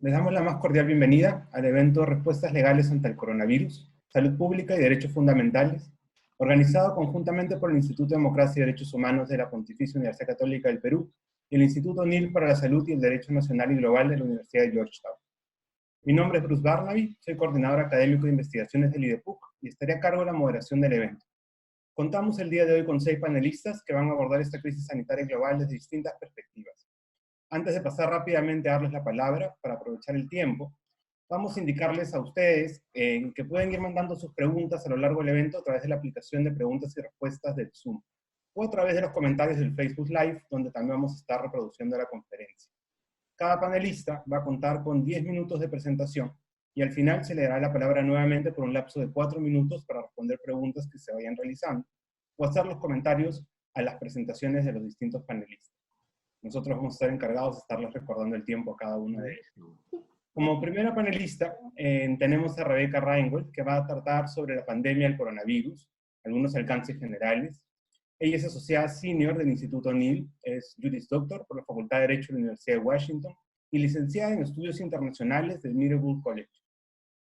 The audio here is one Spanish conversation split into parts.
Les damos la más cordial bienvenida al evento Respuestas Legales ante el Coronavirus, Salud Pública y Derechos Fundamentales, organizado conjuntamente por el Instituto de Democracia y Derechos Humanos de la Pontificia Universidad Católica del Perú y el Instituto O'Neill para la Salud y el Derecho Nacional y Global de la Universidad de Georgetown. Mi nombre es Bruce Barnaby, soy coordinador académico de investigaciones del IDEPUC y estaré a cargo de la moderación del evento. Contamos el día de hoy con 6 panelistas que van a abordar esta crisis sanitaria global desde distintas perspectivas. Antes de pasar rápidamente a darles la palabra, para aprovechar el tiempo, vamos a indicarles a ustedes que pueden ir mandando sus preguntas a lo largo del evento a través de la aplicación de preguntas y respuestas del Zoom, o a través de los comentarios del Facebook Live, donde también vamos a estar reproduciendo la conferencia. Cada panelista va a contar con 10 minutos de presentación, y al final se le dará la palabra nuevamente por un lapso de 4 minutos para responder preguntas que se vayan realizando, o hacer los comentarios a las presentaciones de los distintos panelistas. Nosotros vamos a estar encargados de estarles recordando el tiempo a cada uno de ellos. Como primera panelista, tenemos a Rebecca Reingold, que va a tratar sobre la pandemia del coronavirus, algunos alcances generales. Ella es asociada senior del Instituto O'Neill, es Juris Doctor por la Facultad de Derecho de la Universidad de Washington y licenciada en Estudios Internacionales del Middlebury College.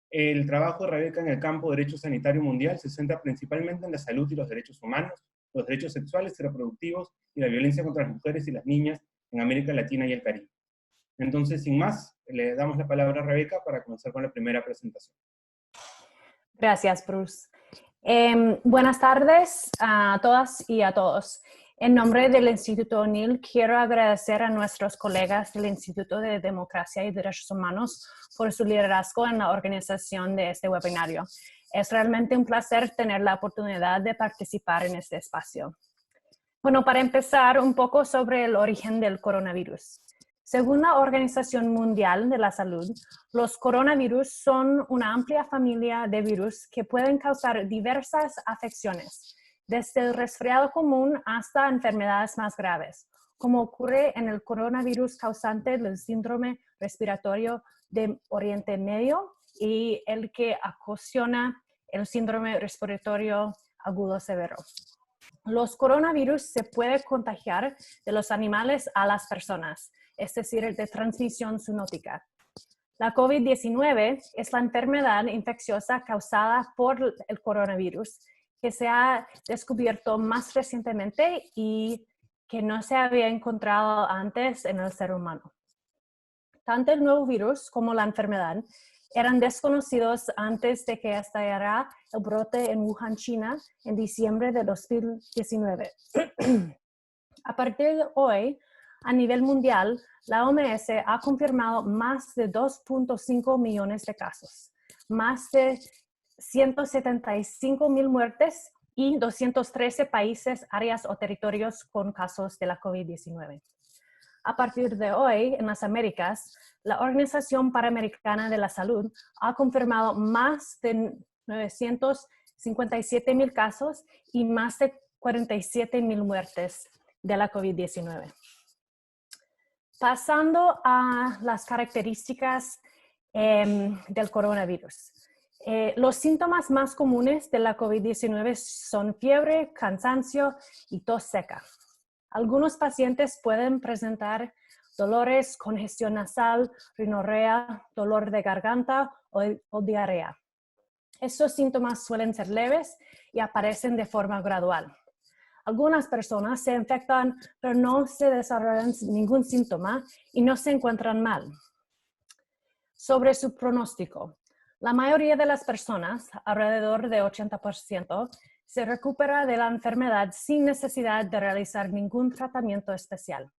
El trabajo de Rebecca en el campo de Derecho Sanitario Mundial se centra principalmente en la salud y los derechos humanos, los derechos sexuales y reproductivos y la violencia contra las mujeres y las niñas en América Latina y el Caribe. Entonces, sin más, le damos la palabra a Rebecca para comenzar con la primera presentación. Gracias, Bruce. Buenas tardes a todas y a todos. En nombre del Instituto O'Neill, quiero agradecer a nuestros colegas del Instituto de Democracia y Derechos Humanos por su liderazgo en la organización de este webinario. Es realmente un placer tener la oportunidad de participar en este espacio. Bueno, para empezar, un poco sobre el origen del coronavirus. Según la Organización Mundial de la Salud, los coronavirus son una amplia familia de virus que pueden causar diversas afecciones, desde el resfriado común hasta enfermedades más graves, como ocurre en el coronavirus causante del síndrome respiratorio de Oriente Medio y el que ocasiona el síndrome respiratorio agudo severo. Los coronavirus se pueden contagiar de los animales a las personas, es decir, de transmisión zoonótica. La COVID-19 es la enfermedad infecciosa causada por el coronavirus que se ha descubierto más recientemente y que no se había encontrado antes en el ser humano. Tanto el nuevo virus como la enfermedad eran desconocidos antes de que estallara el brote en Wuhan, China, en diciembre de 2019. A partir de hoy, a nivel mundial, la OMS ha confirmado más de 2.5 millones de casos, más de 175,000 muertes y 213 países, áreas o territorios con casos de la COVID-19. A partir de hoy, en las Américas, la Organización Panamericana de la Salud ha confirmado más de 957,000 casos y más de 47,000 muertes de la COVID-19. Pasando a las características del coronavirus. Los síntomas más comunes de la COVID-19 son fiebre, cansancio y tos seca. Algunos pacientes pueden presentar dolores, congestión nasal, rinorrea, dolor de garganta o diarrea. Estos síntomas suelen ser leves y aparecen de forma gradual. Algunas personas se infectan, pero no se desarrollan ningún síntoma y no se encuentran mal. Sobre su pronóstico, la mayoría de las personas, alrededor de 80%, se recupera de la enfermedad sin necesidad de realizar ningún tratamiento especial.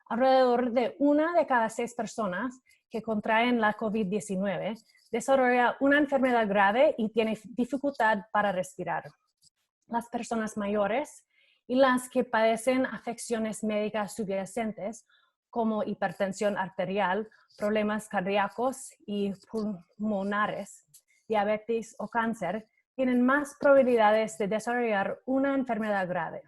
Alrededor de 1 de cada 6 personas que contraen la COVID-19 desarrolla una enfermedad grave y tiene dificultad para respirar. Las personas mayores y las que padecen afecciones médicas subyacentes como hipertensión arterial, problemas cardíacos y pulmonares, diabetes o cáncer, tienen más probabilidades de desarrollar una enfermedad grave.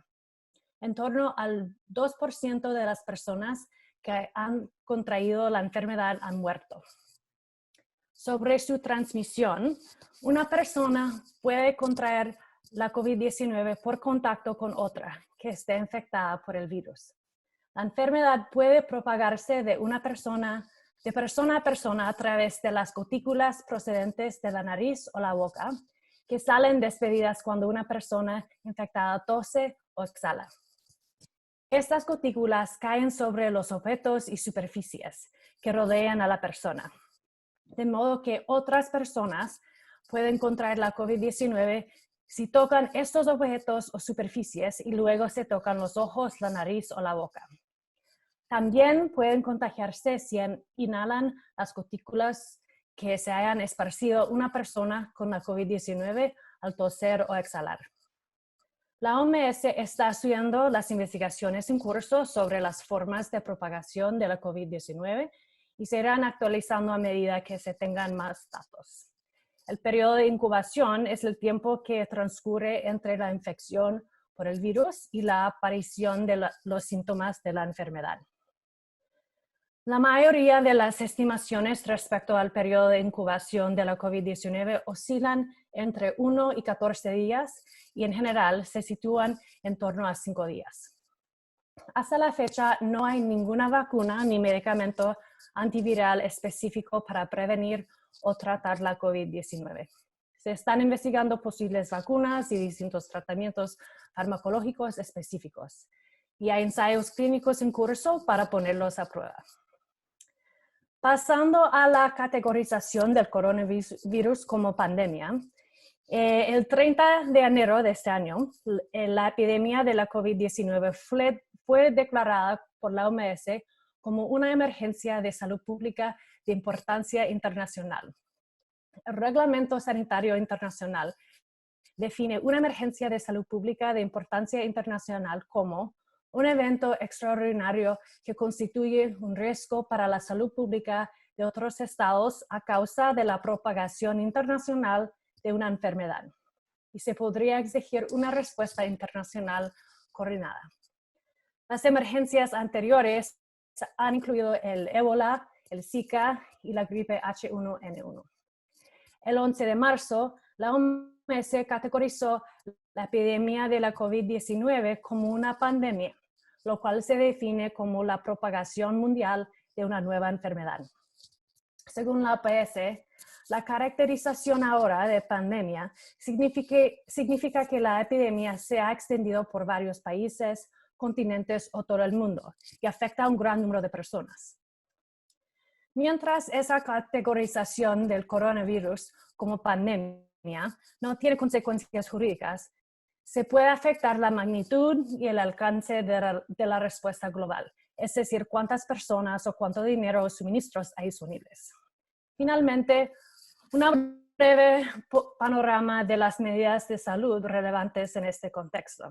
En torno al 2% de las personas que han contraído la enfermedad han muerto. Sobre su transmisión, una persona puede contraer la COVID-19 por contacto con otra que esté infectada por el virus. La enfermedad puede propagarse de una persona de persona a persona a través de las gotículas procedentes de la nariz o la boca, que salen despedidas cuando una persona infectada tose o exhala. Estas gotículas caen sobre los objetos y superficies que rodean a la persona, de modo que otras personas pueden contraer la COVID-19 si tocan estos objetos o superficies y luego se tocan los ojos, la nariz o la boca. También pueden contagiarse si inhalan las gotículas que se hayan esparcido una persona con la COVID-19 al toser o exhalar. La OMS está estudiando las investigaciones en curso sobre las formas de propagación de la COVID-19 y se irán actualizando a medida que se tengan más datos. El periodo de incubación es el tiempo que transcurre entre la infección por el virus y la aparición de los síntomas de la enfermedad. La mayoría de las estimaciones respecto al periodo de incubación de la COVID-19 oscilan entre 1 y 14 días y en general se sitúan en torno a 5 días. Hasta la fecha no hay ninguna vacuna ni medicamento antiviral específico para prevenir o tratar la COVID-19. Se están investigando posibles vacunas y distintos tratamientos farmacológicos específicos y hay ensayos clínicos en curso para ponerlos a prueba. Pasando a la categorización del coronavirus como pandemia, el 30 de enero de este año, la epidemia de la COVID-19 fue declarada por la OMS como una emergencia de salud pública de importancia internacional. El Reglamento Sanitario Internacional define una emergencia de salud pública de importancia internacional como un evento extraordinario que constituye un riesgo para la salud pública de otros estados a causa de la propagación internacional de una enfermedad. Y se podría exigir una respuesta internacional coordinada. Las emergencias anteriores han incluido el ébola, el Zika y la gripe H1N1. El 11 de marzo, la OMS categorizó la epidemia de la COVID-19 como una pandemia, lo cual se define como la propagación mundial de una nueva enfermedad. Según la OMS, la caracterización ahora de pandemia significa que la epidemia se ha extendido por varios países, continentes o todo el mundo y afecta a un gran número de personas. Mientras esa categorización del coronavirus como pandemia no tiene consecuencias jurídicas, se puede afectar la magnitud y el alcance de la respuesta global, es decir, cuántas personas o cuánto dinero o suministros hay disponibles. Finalmente, un breve panorama de las medidas de salud relevantes en este contexto.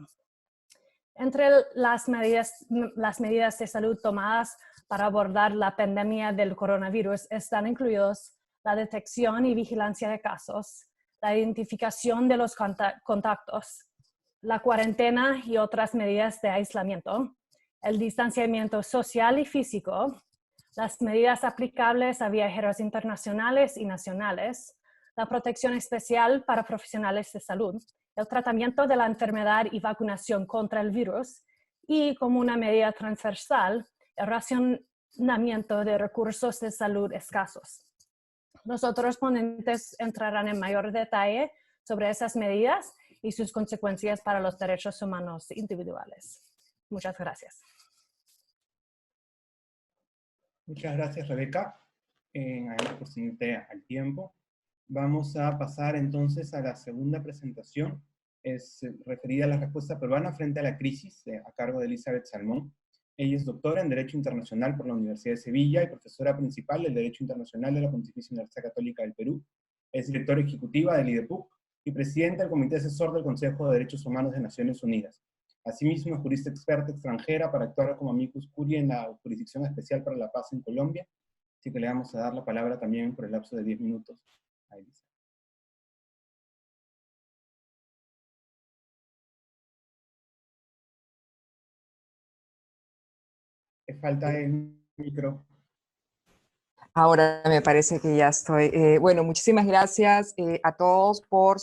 Entre las medidas de salud tomadas para abordar la pandemia del coronavirus están incluidos la detección y vigilancia de casos, la identificación de los contactos, la cuarentena y otras medidas de aislamiento, el distanciamiento social y físico, las medidas aplicables a viajeros internacionales y nacionales, la protección especial para profesionales de salud, el tratamiento de la enfermedad y vacunación contra el virus, y como una medida transversal, el racionamiento de recursos de salud escasos. Los otros ponentes entrarán en mayor detalle sobre esas medidas y sus consecuencias para los derechos humanos individuales. Muchas gracias. Muchas gracias, Rebeca. Por siguiente al tiempo. Vamos a pasar entonces a la segunda presentación. Es referida a la respuesta peruana frente a la crisis, a cargo de Elizabeth Salmón. Ella es doctora en Derecho Internacional por la Universidad de Sevilla y profesora principal del Derecho Internacional de la Pontificia Universidad Católica del Perú. Es directora ejecutiva del IDEPUC y presidenta del Comité Asesor del Consejo de Derechos Humanos de Naciones Unidas. Asimismo, es jurista experta extranjera para actuar como amicus curiae en la Jurisdicción Especial para la Paz en Colombia. Así que le vamos a dar la palabra también por el lapso de 10 minutos a Elisa. Le falta el micro. Ahora me parece que ya estoy. Bueno, muchísimas gracias a todos por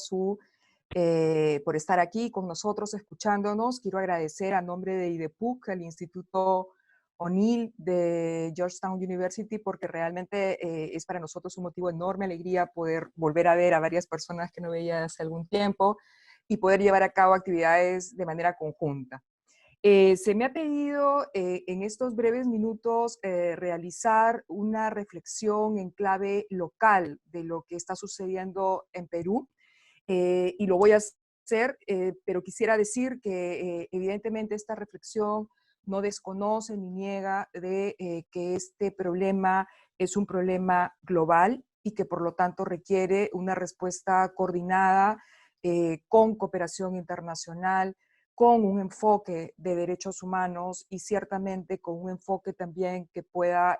estar aquí con nosotros, escuchándonos. Quiero agradecer a nombre de IDEPUC, el Instituto O'Neill de Georgetown University, porque realmente es para nosotros un motivo de enorme alegría poder volver a ver a varias personas que no veía hace algún tiempo y poder llevar a cabo actividades de manera conjunta. Se me ha pedido en estos breves minutos realizar una reflexión en clave local de lo que está sucediendo en Perú, y lo voy a hacer, pero quisiera decir que evidentemente esta reflexión no desconoce ni niega de que este problema es un problema global y que por lo tanto requiere una respuesta coordinada con cooperación internacional, con un enfoque de derechos humanos y ciertamente con un enfoque también que pueda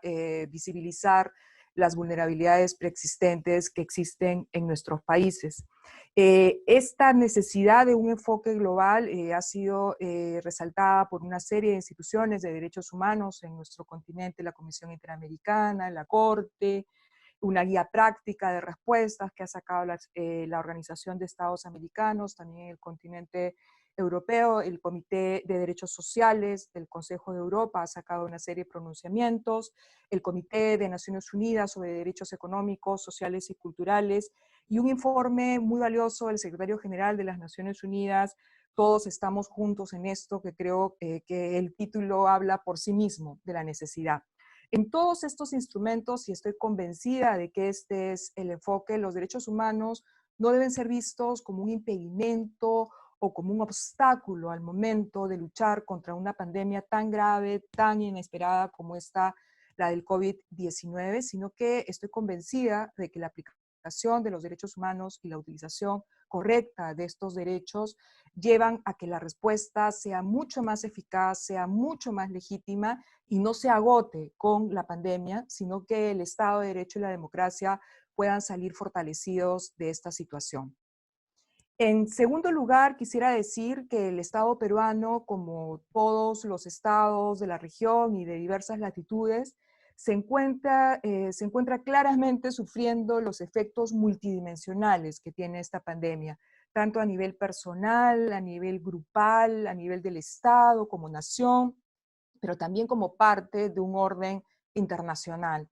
visibilizar las vulnerabilidades preexistentes que existen en nuestros países. Esta necesidad de un enfoque global ha sido resaltada por una serie de instituciones de derechos humanos en nuestro continente, la Comisión Interamericana, la Corte, una guía práctica de respuestas que ha sacado la Organización de Estados Americanos, también el continente europeo, el Comité de Derechos Sociales del Consejo de Europa ha sacado una serie de pronunciamientos, el Comité de Naciones Unidas sobre Derechos Económicos, Sociales y Culturales, y un informe muy valioso del Secretario General de las Naciones Unidas. Todos estamos juntos en esto, que creo que el título habla por sí mismo de la necesidad. En todos estos instrumentos, y estoy convencida de que este es el enfoque, los derechos humanos no deben ser vistos como un impedimento o como un obstáculo al momento de luchar contra una pandemia tan grave, tan inesperada como esta, la del COVID-19, sino que estoy convencida de que la aplicación de los derechos humanos y la utilización correcta de estos derechos llevan a que la respuesta sea mucho más eficaz, sea mucho más legítima y no se agote con la pandemia, sino que el Estado de Derecho y la democracia puedan salir fortalecidos de esta situación. En segundo lugar, quisiera decir que el Estado peruano, como todos los estados de la región y de diversas latitudes, se encuentra claramente sufriendo los efectos multidimensionales que tiene esta pandemia, tanto a nivel personal, a nivel grupal, a nivel del Estado como nación, pero también como parte de un orden internacional.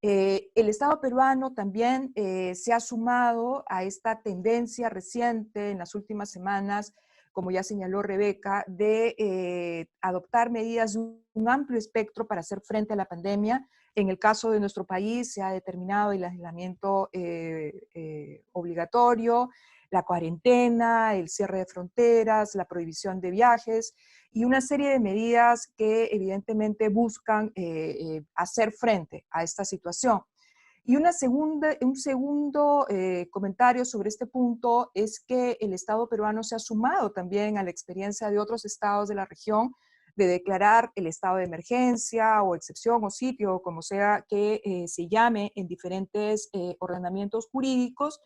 El Estado peruano también se ha sumado a esta tendencia reciente en las últimas semanas, como ya señaló Rebeca, de adoptar medidas de un amplio espectro para hacer frente a la pandemia. En el caso de nuestro país se ha determinado el aislamiento obligatorio, la cuarentena, el cierre de fronteras, la prohibición de viajes y una serie de medidas que evidentemente buscan hacer frente a esta situación. Y un segundo comentario sobre este punto es que el Estado peruano se ha sumado también a la experiencia de otros estados de la región de declarar el estado de emergencia o excepción o sitio, como sea que se llame en diferentes ordenamientos jurídicos,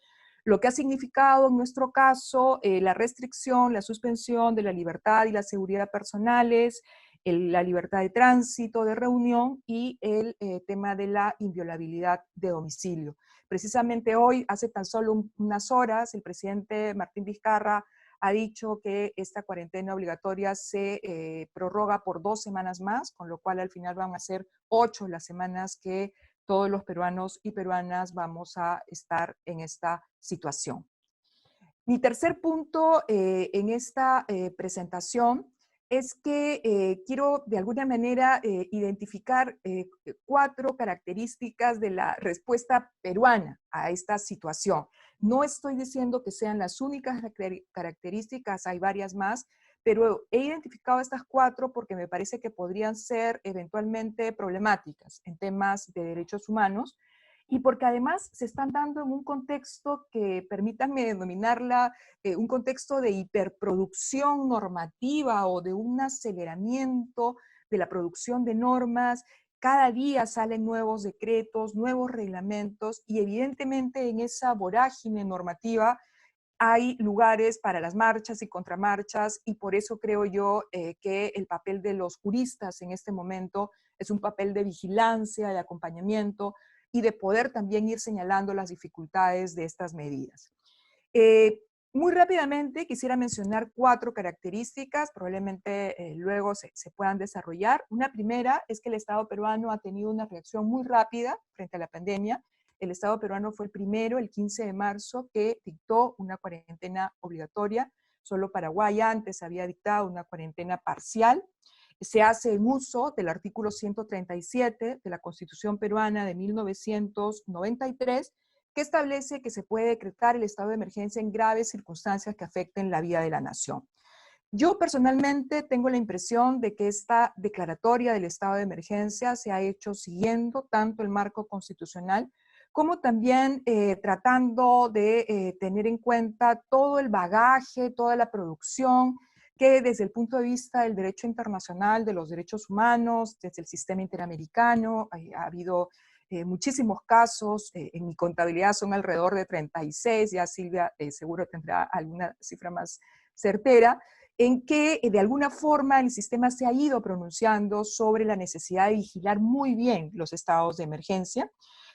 lo que ha significado en nuestro caso la restricción, la suspensión de la libertad y la seguridad personales, la libertad de tránsito, de reunión y el tema de la inviolabilidad de domicilio. Precisamente hoy, hace tan solo unas horas, el presidente Martín Vizcarra ha dicho que esta cuarentena obligatoria se prorroga por 2 semanas más, con lo cual al final van a ser 8 las semanas que todos los peruanos y peruanas vamos a estar en esta situación. Mi tercer punto en esta presentación es que quiero de alguna manera identificar 4 características de la respuesta peruana a esta situación. No estoy diciendo que sean las únicas características, hay varias más, pero he identificado estas 4 porque me parece que podrían ser eventualmente problemáticas en temas de derechos humanos y porque además se están dando en un contexto que, permítanme denominarla, un contexto de hiperproducción normativa o de un aceleramiento de la producción de normas. Cada día salen nuevos decretos, nuevos reglamentos y evidentemente en esa vorágine normativa hay lugares para las marchas y contramarchas y por eso creo yo que el papel de los juristas en este momento es un papel de vigilancia, de acompañamiento y de poder también ir señalando las dificultades de estas medidas. Muy rápidamente quisiera mencionar 4 características, probablemente luego se puedan desarrollar. Una primera es que el Estado peruano ha tenido una reacción muy rápida frente a la pandemia. El Estado peruano fue el primero, el 15 de marzo, que dictó una cuarentena obligatoria. Solo Paraguay antes había dictado una cuarentena parcial. Se hace en uso del artículo 137 de la Constitución peruana de 1993, que establece que se puede decretar el estado de emergencia en graves circunstancias que afecten la vida de la nación. Yo personalmente tengo la impresión de que esta declaratoria del estado de emergencia se ha hecho siguiendo tanto el marco constitucional como también tratando de tener en cuenta todo el bagaje, toda la producción que desde el punto de vista del derecho internacional, de los derechos humanos, desde el sistema interamericano, ha habido muchísimos casos, en mi contabilidad son alrededor de 36, ya Silvia seguro tendrá alguna cifra más certera, en que de alguna forma el sistema se ha ido pronunciando sobre la necesidad de vigilar muy bien los estados de emergencia,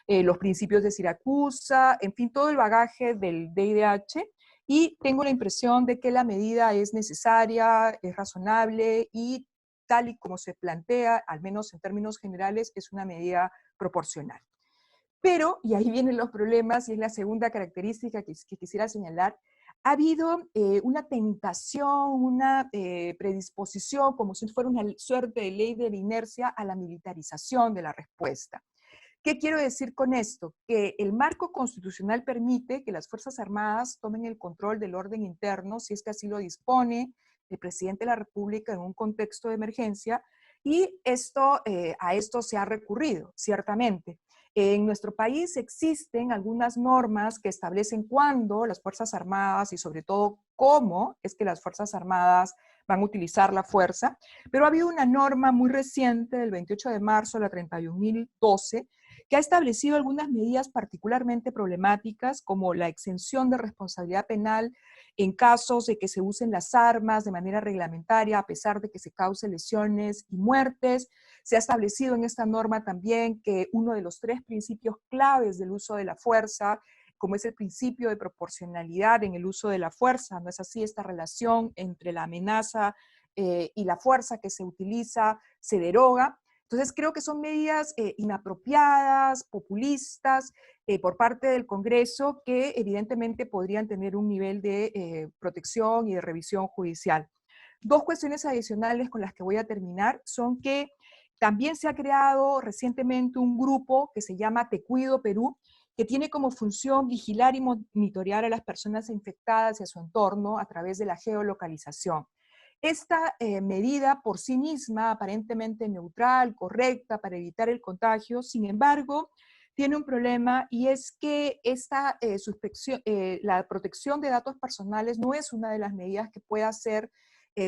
los principios de Siracusa, en fin, todo el bagaje del DIDH, y tengo la impresión de que la medida es necesaria, es razonable y tal y como se plantea, al menos en términos generales, es una medida proporcional. Pero, y ahí vienen los problemas, y es la segunda característica que quisiera señalar, ha habido una tentación, una predisposición, como si fuera una suerte de ley de la inercia a la militarización de la respuesta. ¿Qué quiero decir con esto? Que el marco constitucional permite que las Fuerzas Armadas tomen el control del orden interno, si es que así lo dispone el presidente de la República en un contexto de emergencia, y a esto se ha recurrido, ciertamente. En nuestro país existen algunas normas que establecen cuándo las Fuerzas Armadas y sobre todo cómo es que las Fuerzas Armadas van a utilizar la fuerza, pero ha habido una norma muy reciente del 28 de marzo, la 31.012, que ha establecido algunas medidas particularmente problemáticas, como la exención de responsabilidad penal en casos de que se usen las armas de manera reglamentaria, a pesar de que se cause lesiones y muertes. Se ha establecido en esta norma también que uno de los 3 principios claves del uso de la fuerza, como es el principio de proporcionalidad en el uso de la fuerza, ¿no es así? Esta relación entre la amenaza y la fuerza que se utiliza se deroga. Entonces creo que son medidas inapropiadas, populistas, por parte del Congreso, que evidentemente podrían tener un nivel de protección y de revisión judicial. 2 cuestiones adicionales con las que voy a terminar son que también se ha creado recientemente un grupo que se llama Te Cuido Perú, que tiene como función vigilar y monitorear a las personas infectadas y a su entorno a través de la geolocalización. Esta medida por sí misma, aparentemente neutral, correcta, para evitar el contagio, sin embargo, tiene un problema, y es que la protección de datos personales no es una de las medidas que pueda ser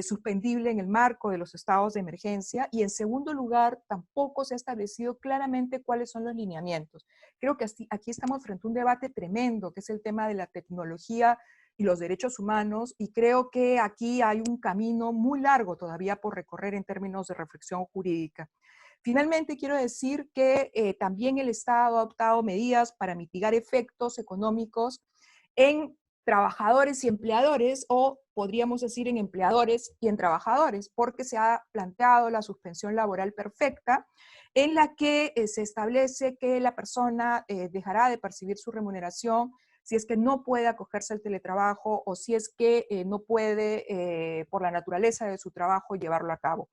suspendible en el marco de los estados de emergencia, y en segundo lugar, tampoco se ha establecido claramente cuáles son los lineamientos. Creo que aquí estamos frente a un debate tremendo, que es el tema de la tecnología y los derechos humanos, y creo que aquí hay un camino muy largo todavía por recorrer en términos de reflexión jurídica. Finalmente, quiero decir que también el Estado ha adoptado medidas para mitigar efectos económicos en trabajadores y empleadores, o podríamos decir en empleadores y en trabajadores, porque se ha planteado la suspensión laboral perfecta, en la que se establece que la persona dejará de percibir su remuneración si es que no puede acogerse al teletrabajo, o si es que no puede, por la naturaleza de su trabajo, llevarlo a cabo.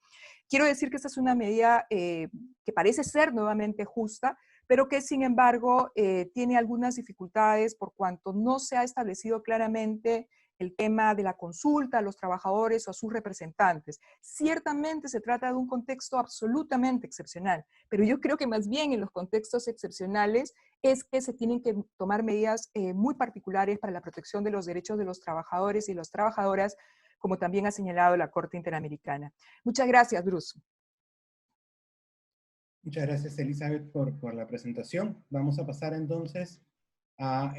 Quiero decir que esta es una medida que parece ser nuevamente justa, pero que sin embargo tiene algunas dificultades por cuanto no se ha establecido claramente el tema de la consulta a los trabajadores o a sus representantes. Ciertamente se trata de un contexto absolutamente excepcional, pero yo creo que más bien en los contextos excepcionales es que se tienen que tomar medidas muy particulares para la protección de los derechos de los trabajadores y las trabajadoras, como también ha señalado la Corte Interamericana. Muchas gracias, Bruce. Muchas gracias, Elizabeth, por la presentación. Vamos a pasar entonces a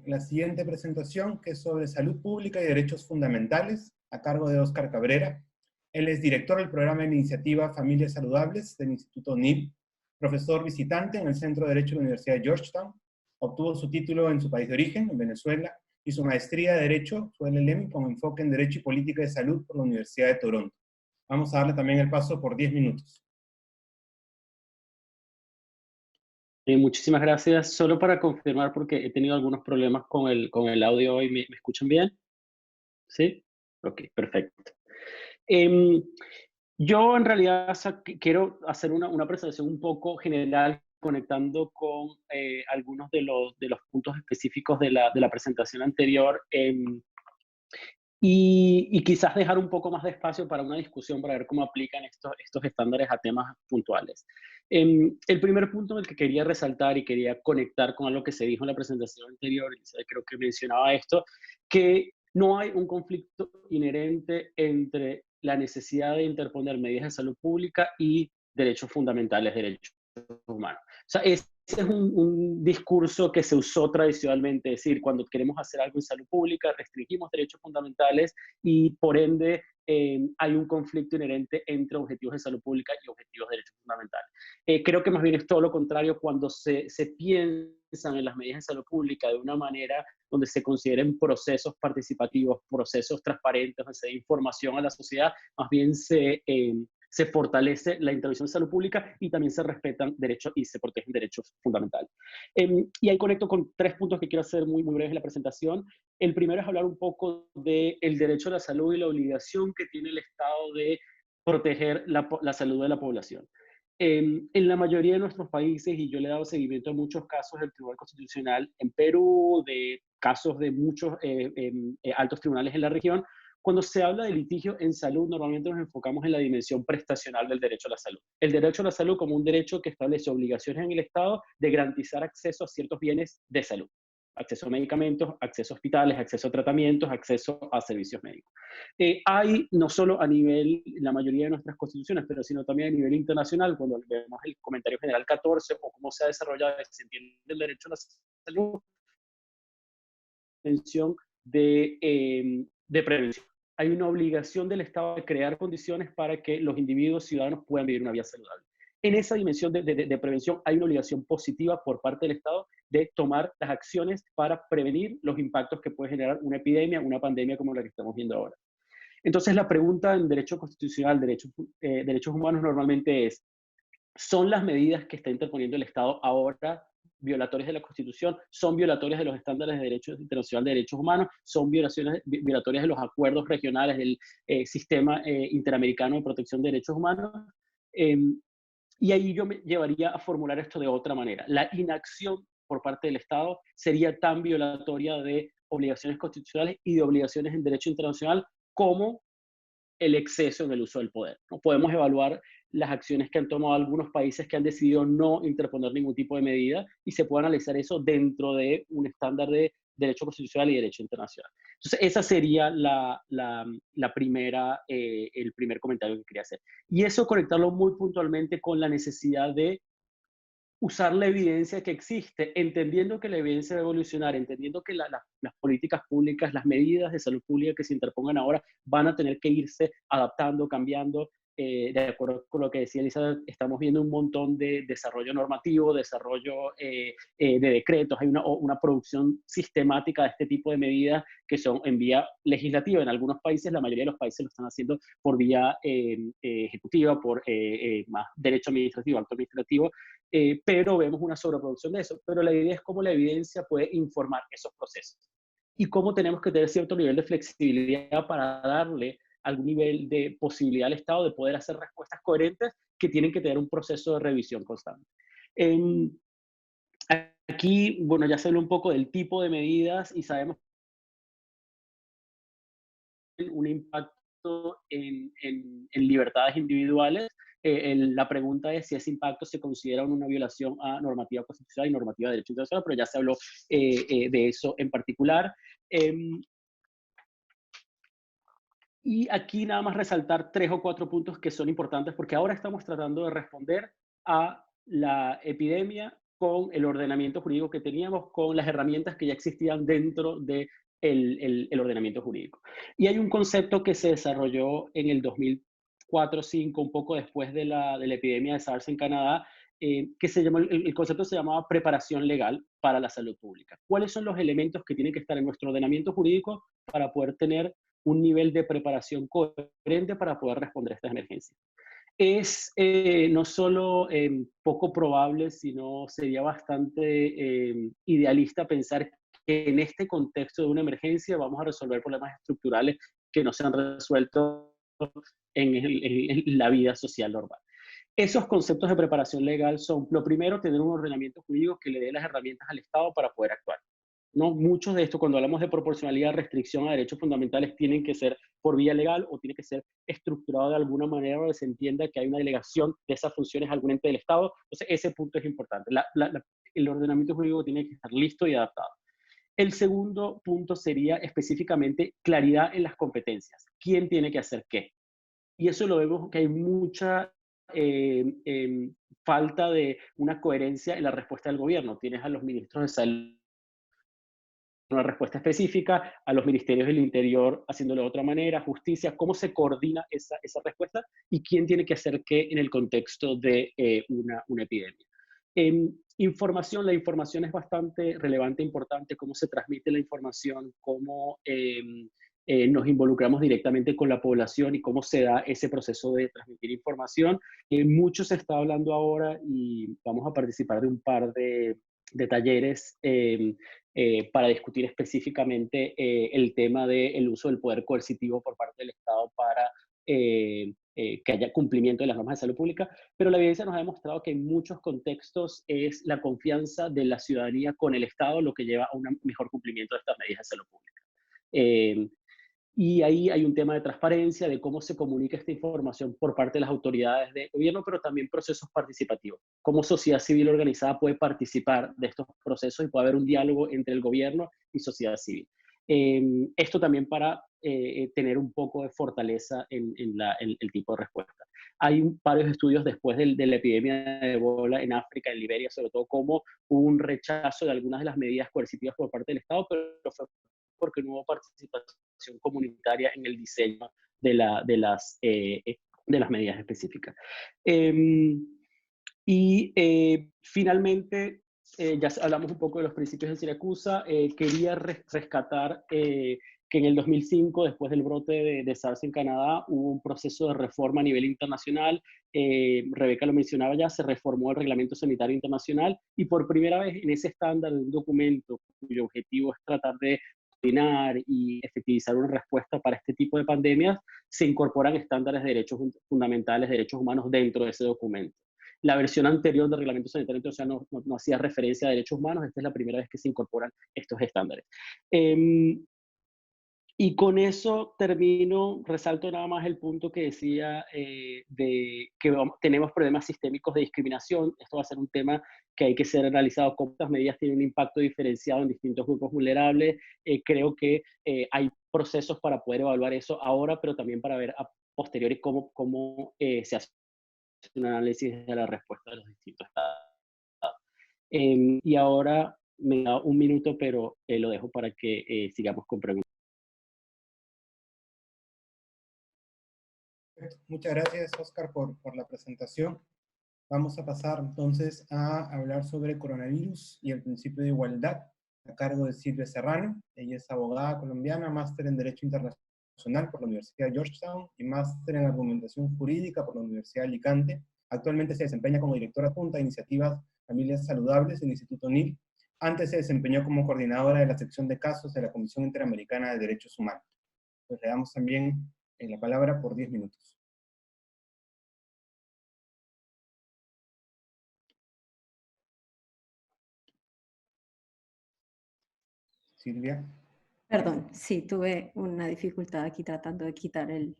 la siguiente presentación, que es sobre salud pública y derechos fundamentales, a cargo de Óscar Cabrera. Él es director del programa de iniciativa Familias Saludables del Instituto NIL, profesor visitante en el Centro de Derecho de la Universidad de Georgetown. Obtuvo su título en su país de origen, en Venezuela, y su maestría de Derecho, su LLM, con enfoque en Derecho y Política de Salud por la Universidad de Toronto. Vamos a darle también el paso por 10 minutos. Muchísimas gracias. Solo para confirmar, porque he tenido algunos problemas con el audio hoy. ¿Me escuchan bien? ¿Sí? Ok, perfecto. Yo en realidad quiero hacer una presentación un poco general, conectando con algunos de los puntos específicos de la presentación anterior, y quizás dejar un poco más de espacio para una discusión para ver cómo aplican estos estándares a temas puntuales. El primer punto en el que quería resaltar y quería conectar con algo que se dijo en la presentación anterior, creo que mencionaba esto, que no hay un conflicto inherente entre la necesidad de interponer medidas de salud pública y derechos fundamentales, derechos humanos. O sea, ese es un discurso que se usó tradicionalmente, es decir, cuando queremos hacer algo en salud pública, restringimos derechos fundamentales y por ende hay un conflicto inherente entre objetivos de salud pública y objetivos de derechos fundamentales. Creo que más bien es todo lo contrario cuando se piensan en las medidas de salud pública de una manera donde se consideren procesos participativos, procesos transparentes, donde se dé información a la sociedad, más bien se fortalece la intervención de salud pública y también se respetan derechos y se protegen derechos fundamentales. Y ahí conecto con 3 puntos que quiero hacer muy breves en la presentación. El primero es hablar un poco del derecho a la salud y la obligación que tiene el Estado de proteger la salud de la población. En la mayoría de nuestros países, y yo le he dado seguimiento a muchos casos del Tribunal Constitucional en Perú, de casos de muchos altos tribunales en la región, cuando se habla de litigio en salud, normalmente nos enfocamos en la dimensión prestacional del derecho a la salud. El derecho a la salud como un derecho que establece obligaciones en el Estado de garantizar acceso a ciertos bienes de salud. Acceso a medicamentos, acceso a hospitales, acceso a tratamientos, acceso a servicios médicos. Hay, no solo a nivel, la mayoría de nuestras constituciones, pero sino también a nivel internacional, cuando vemos el comentario general 14 o cómo se ha desarrollado, se entiende el derecho a la salud, mención de prevención. Hay una obligación del Estado de crear condiciones para que los individuos ciudadanos puedan vivir una vida saludable. En esa dimensión de prevención hay una obligación positiva por parte del Estado de tomar las acciones para prevenir los impactos que puede generar una epidemia, una pandemia como la que estamos viendo ahora. Entonces la pregunta en derecho constitucional, derechos humanos normalmente es, ¿son las medidas que está interponiendo el Estado ahora violatorias de la Constitución? ¿Son violatorias de los estándares de derecho internacional de derechos humanos? ¿Son violatorias de los acuerdos regionales del sistema interamericano de protección de derechos humanos? Y ahí yo me llevaría a formular esto de otra manera. La inacción por parte del Estado sería tan violatoria de obligaciones constitucionales y de obligaciones en derecho internacional como el exceso en el uso del poder. ¿No? Podemos evaluar las acciones que han tomado algunos países que han decidido no interponer ningún tipo de medida y se puede analizar eso dentro de un estándar de derecho constitucional y derecho internacional. Entonces, esa sería el primer comentario que quería hacer. Y eso conectarlo muy puntualmente con la necesidad de usar la evidencia que existe, entendiendo que la evidencia va a evolucionar, entendiendo que las políticas públicas, las medidas de salud pública que se interpongan ahora van a tener que irse adaptando, cambiando. De acuerdo con lo que decía Elizabeth, estamos viendo un montón de desarrollo normativo, desarrollo de decretos, hay una producción sistemática de este tipo de medidas que son en vía legislativa. En algunos países, la mayoría de los países lo están haciendo por vía ejecutiva, por más derecho administrativo, acto administrativo, pero vemos una sobreproducción de eso. Pero la idea es cómo la evidencia puede informar esos procesos y cómo tenemos que tener cierto nivel de flexibilidad para darle algún nivel de posibilidad al Estado de poder hacer respuestas coherentes que tienen que tener un proceso de revisión constante. Aquí, bueno, ya se habló un poco del tipo de medidas y sabemos un impacto en libertades individuales. La pregunta es si ese impacto se considera una violación a normativa constitucional y normativa de derecho internacional, pero ya se habló de eso en particular. Y aquí nada más resaltar 3 o 4 puntos que son importantes, porque ahora estamos tratando de responder a la epidemia con el ordenamiento jurídico que teníamos, con las herramientas que ya existían dentro del ordenamiento jurídico. Y hay un concepto que se desarrolló en el 2004-2005, un poco después de la epidemia de SARS en Canadá, que se llamó, el concepto se llamaba preparación legal para la salud pública. ¿Cuáles son los elementos que tienen que estar en nuestro ordenamiento jurídico para poder tener un nivel de preparación coherente para poder responder a estas emergencias? Es no solo poco probable, sino sería bastante idealista pensar que en este contexto de una emergencia vamos a resolver problemas estructurales que no se han resuelto en la vida social normal. Esos conceptos de preparación legal son, lo primero, tener un ordenamiento jurídico que le dé las herramientas al Estado para poder actuar. ¿No? Muchos de estos, cuando hablamos de proporcionalidad, restricción a derechos fundamentales, tienen que ser por vía legal o tiene que ser estructurado de alguna manera donde se entienda que hay una delegación de esas funciones a algún ente del Estado. Entonces, ese punto es importante. El ordenamiento jurídico tiene que estar listo y adaptado. El segundo punto sería específicamente claridad en las competencias. ¿Quién tiene que hacer qué? Y eso lo vemos que hay mucha falta de una coherencia en la respuesta del gobierno. Tienes a los ministros de salud una respuesta específica, a los ministerios del Interior haciéndolo de otra manera, justicia, cómo se coordina esa respuesta y quién tiene que hacer qué en el contexto de una epidemia. Información, la información es bastante relevante e importante, cómo se transmite la información, cómo nos involucramos directamente con la población y cómo se da ese proceso de transmitir información. Mucho se está hablando ahora y vamos a participar de un par de talleres para discutir específicamente el tema del uso del poder coercitivo por parte del Estado para que haya cumplimiento de las normas de salud pública, pero la evidencia nos ha demostrado que en muchos contextos es la confianza de la ciudadanía con el Estado lo que lleva a un mejor cumplimiento de estas medidas de salud pública. Y ahí hay un tema de transparencia, de cómo se comunica esta información por parte de las autoridades de gobierno, pero también procesos participativos. Cómo sociedad civil organizada puede participar de estos procesos y puede haber un diálogo entre el gobierno y sociedad civil. Esto también para tener un poco de fortaleza en el tipo de respuesta. Hay varios estudios después de la epidemia de Ebola en África, en Liberia, sobre todo, cómo hubo un rechazo de algunas de las medidas coercitivas por parte del Estado, pero fue porque no hubo participación comunitaria en el diseño de las medidas específicas. Finalmente, ya hablamos un poco de los principios de Siracusa, quería rescatar que en el 2005, después del brote de SARS en Canadá, hubo un proceso de reforma a nivel internacional. Rebeca lo mencionaba ya, se reformó el Reglamento Sanitario Internacional y por primera vez en ese estándar de un documento cuyo objetivo es tratar de coordinar y efectivizar una respuesta para este tipo de pandemias, se incorporan estándares de derechos fundamentales, derechos humanos dentro de ese documento. La versión anterior del Reglamento Sanitario Internacional no hacía referencia a derechos humanos, esta es la primera vez que se incorporan estos estándares. Y con eso termino, resalto nada más el punto que decía de que tenemos problemas sistémicos de discriminación. Esto va a ser un tema que hay que ser analizado, cómo estas medidas tienen un impacto diferenciado en distintos grupos vulnerables. Creo que hay procesos para poder evaluar eso ahora, pero también para ver a posteriori cómo se hace un análisis de la respuesta de los distintos estados. Y ahora me da un minuto, pero lo dejo para que sigamos con preguntas. Muchas gracias, Oscar, por la presentación. Vamos a pasar entonces a hablar sobre coronavirus y el principio de igualdad, a cargo de Silvia Serrano. Ella es abogada colombiana, máster en Derecho Internacional por la Universidad de Georgetown y máster en Argumentación Jurídica por la Universidad de Alicante. Actualmente se desempeña como directora adjunta de iniciativas Familias Saludables del Instituto NIL. Antes se desempeñó como coordinadora de la sección de casos de la Comisión Interamericana de Derechos Humanos. Pues le damos también la palabra por 10 minutos. Silvia. Perdón, sí, tuve una dificultad aquí tratando de quitar el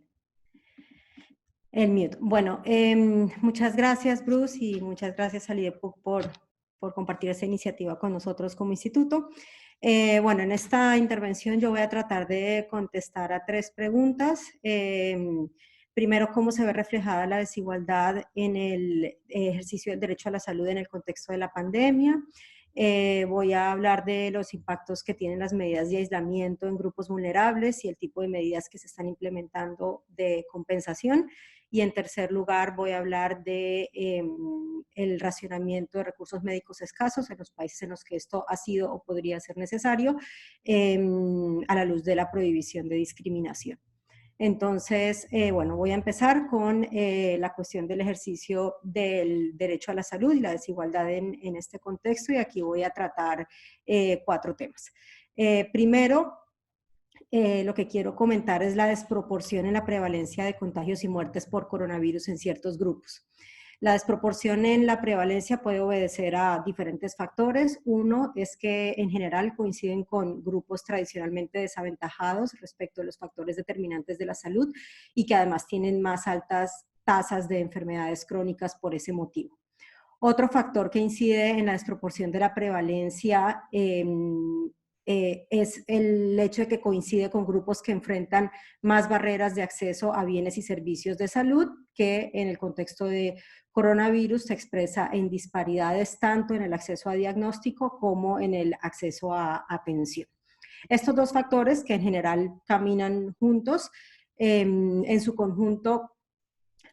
mute. Bueno, muchas gracias, Bruce, y muchas gracias al IDEPUC por compartir esta iniciativa con nosotros como instituto. Bueno, en esta intervención yo voy a tratar de contestar a 3 preguntas. Primero, cómo se ve reflejada la desigualdad en el ejercicio del derecho a la salud en el contexto de la pandemia. Voy a hablar de los impactos que tienen las medidas de aislamiento en grupos vulnerables y el tipo de medidas que se están implementando de compensación. Y en tercer lugar voy a hablar de el racionamiento de recursos médicos escasos en los países en los que esto ha sido o podría ser necesario a la luz de la prohibición de discriminación. Entonces, bueno, voy a empezar con la cuestión del ejercicio del derecho a la salud y la desigualdad en este contexto, y aquí voy a tratar 4 temas. Primero, lo que quiero comentar es la desproporción en la prevalencia de contagios y muertes por coronavirus en ciertos grupos. La desproporción en la prevalencia puede obedecer a diferentes factores. Uno es que en general coinciden con grupos tradicionalmente desaventajados respecto a los factores determinantes de la salud y que además tienen más altas tasas de enfermedades crónicas por ese motivo. Otro factor que incide en la desproporción de la prevalencia es el hecho de que coincide con grupos que enfrentan más barreras de acceso a bienes y servicios de salud, que en el contexto de coronavirus se expresa en disparidades tanto en el acceso a diagnóstico como en el acceso a atención. Estos 2 factores, que en general caminan juntos, en su conjunto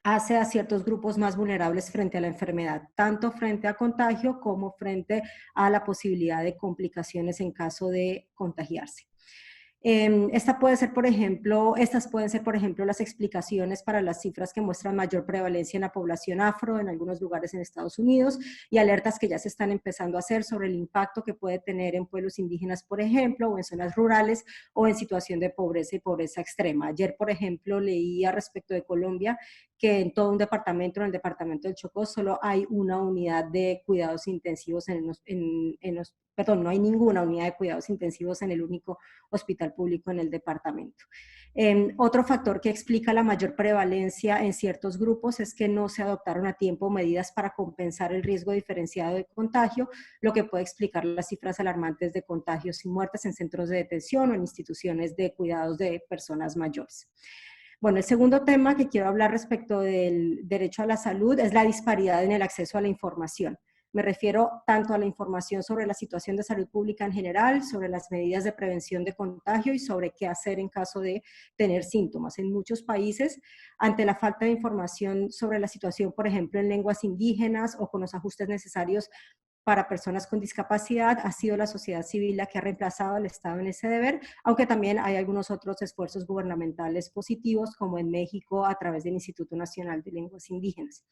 hace a ciertos grupos más vulnerables frente a la enfermedad, tanto frente a contagio como frente a la posibilidad de complicaciones en caso de contagiarse. Estas pueden ser, por ejemplo, las explicaciones para las cifras que muestran mayor prevalencia en la población afro en algunos lugares en Estados Unidos y alertas que ya se están empezando a hacer sobre el impacto que puede tener en pueblos indígenas, por ejemplo, o en zonas rurales o en situación de pobreza y pobreza extrema. Ayer, por ejemplo, leía respecto de Colombia que en todo un departamento, en el departamento del Chocó, solo hay una unidad de cuidados intensivos no hay ninguna unidad de cuidados intensivos en el único hospital público en el departamento. Otro factor que explica la mayor prevalencia en ciertos grupos es que no se adoptaron a tiempo medidas para compensar el riesgo diferenciado de contagio, lo que puede explicar las cifras alarmantes de contagios y muertes en centros de detención o en instituciones de cuidados de personas mayores. Bueno, el segundo tema que quiero hablar respecto del derecho a la salud es la disparidad en el acceso a la información. Me refiero tanto a la información sobre la situación de salud pública en general, sobre las medidas de prevención de contagio y sobre qué hacer en caso de tener síntomas. En muchos países, ante la falta de información sobre la situación, por ejemplo, en lenguas indígenas o con los ajustes necesarios para personas con discapacidad, ha sido la sociedad civil la que ha reemplazado al Estado en ese deber, aunque también hay algunos otros esfuerzos gubernamentales positivos, como en México a través del Instituto Nacional de Lenguas Indígenas.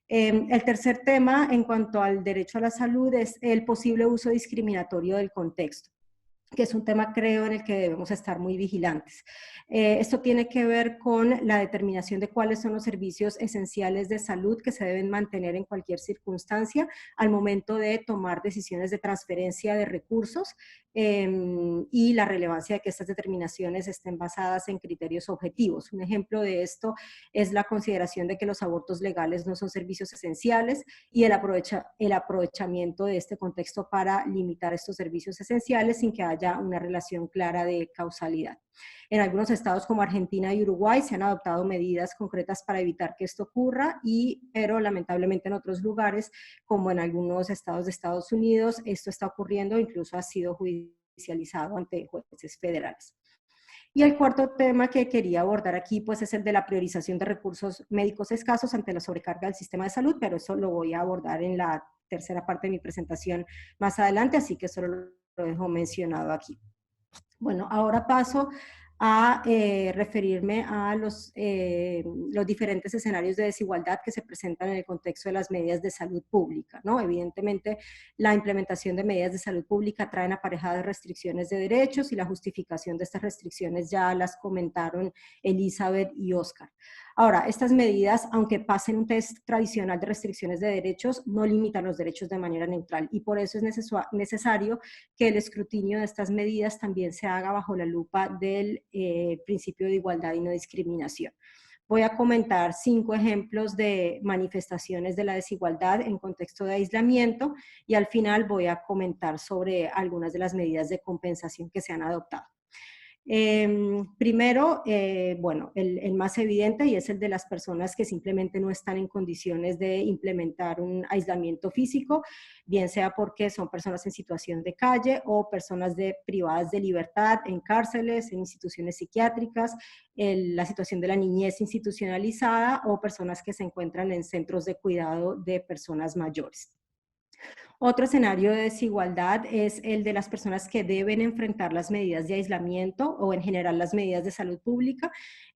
El tercer tema en cuanto al derecho a la salud es el posible uso discriminatorio del contexto, que es un tema, creo, en el que debemos estar muy vigilantes. Esto tiene que ver con la determinación de cuáles son los servicios esenciales de salud que se deben mantener en cualquier circunstancia al momento de tomar decisiones de transferencia de recursos y la relevancia de que estas determinaciones estén basadas en criterios objetivos. Un ejemplo de esto es la consideración de que los abortos legales no son servicios esenciales y el aprovechamiento de este contexto para limitar estos servicios esenciales sin que haya una relación clara de causalidad. En algunos estados como Argentina y Uruguay se han adoptado medidas concretas para evitar que esto ocurra, pero lamentablemente en otros lugares, como en algunos estados de Estados Unidos, esto está ocurriendo, incluso ha sido judicializado ante jueces federales. Y el cuarto tema que quería abordar aquí pues es el de la priorización de recursos médicos escasos ante la sobrecarga del sistema de salud, pero eso lo voy a abordar en la tercera parte de mi presentación más adelante, así que solo lo dejo mencionado aquí. Bueno, ahora paso a referirme a los diferentes escenarios de desigualdad que se presentan en el contexto de las medidas de salud pública, ¿no? Evidentemente, la implementación de medidas de salud pública traen aparejadas restricciones de derechos y la justificación de estas restricciones ya las comentaron Elizabeth y Oscar. Ahora, estas medidas, aunque pasen un test tradicional de restricciones de derechos, no limitan los derechos de manera neutral y por eso es necesario que el escrutinio de estas medidas también se haga bajo la lupa del principio de igualdad y no discriminación. Voy a comentar 5 ejemplos de manifestaciones de la desigualdad en contexto de aislamiento y al final voy a comentar sobre algunas de las medidas de compensación que se han adoptado. Primero, bueno, el más evidente, y es el de las personas que simplemente no están en condiciones de implementar un aislamiento físico, bien sea porque son personas en situación de calle o personas privadas de libertad en cárceles, en instituciones psiquiátricas, la situación de la niñez institucionalizada o personas que se encuentran en centros de cuidado de personas mayores. Otro escenario de desigualdad es el de las personas que deben enfrentar las medidas de aislamiento o en general las medidas de salud pública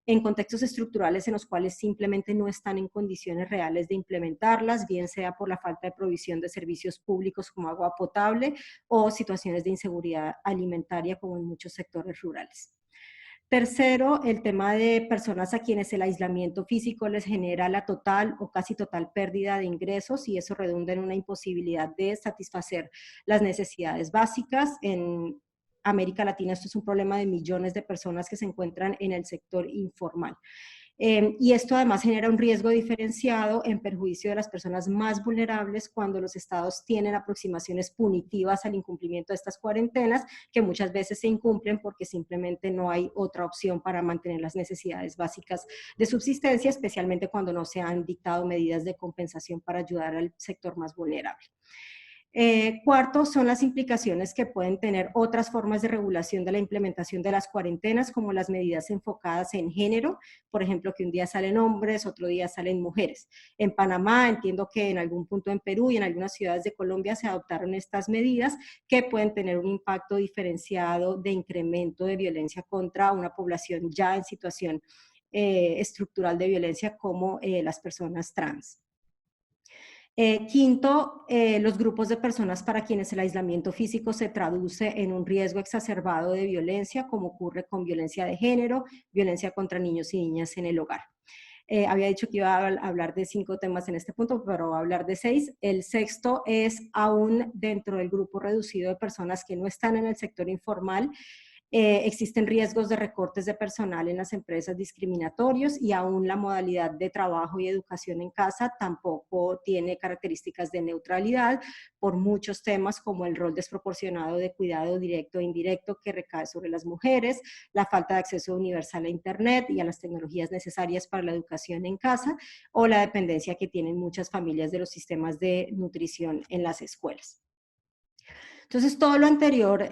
en contextos estructurales en los cuales simplemente no están en condiciones reales de implementarlas, bien sea por la falta de provisión de servicios públicos como agua potable o situaciones de inseguridad alimentaria como en muchos sectores rurales. Tercero, el tema de personas a quienes el aislamiento físico les genera la total o casi total pérdida de ingresos y eso redunda en una imposibilidad de satisfacer las necesidades básicas. En América Latina esto es un problema de millones de personas que se encuentran en el sector informal. Y esto además genera un riesgo diferenciado en perjuicio de las personas más vulnerables cuando los estados tienen aproximaciones punitivas al incumplimiento de estas cuarentenas, que muchas veces se incumplen porque simplemente no hay otra opción para mantener las necesidades básicas de subsistencia, especialmente cuando no se han dictado medidas de compensación para ayudar al sector más vulnerable. Cuarto, son las implicaciones que pueden tener otras formas de regulación de la implementación de las cuarentenas, como las medidas enfocadas en género, por ejemplo, que un día salen hombres, otro día salen mujeres. En Panamá, entiendo que en algún punto en Perú y en algunas ciudades de Colombia se adoptaron estas medidas que pueden tener un impacto diferenciado de incremento de violencia contra una población ya en situación estructural de violencia como las personas trans. Quinto, los grupos de personas para quienes el aislamiento físico se traduce en un riesgo exacerbado de violencia, como ocurre con violencia de género, violencia contra niños y niñas en el hogar. Había dicho que iba a hablar de 5 temas en este punto, pero voy a hablar de 6. El sexto es aún dentro del grupo reducido de personas que no están en el sector informal, existen riesgos de recortes de personal en las empresas discriminatorios y aún la modalidad de trabajo y educación en casa tampoco tiene características de neutralidad por muchos temas como el rol desproporcionado de cuidado directo e indirecto que recae sobre las mujeres, la falta de acceso universal a Internet y a las tecnologías necesarias para la educación en casa o la dependencia que tienen muchas familias de los sistemas de nutrición en las escuelas. Entonces, todo lo anterior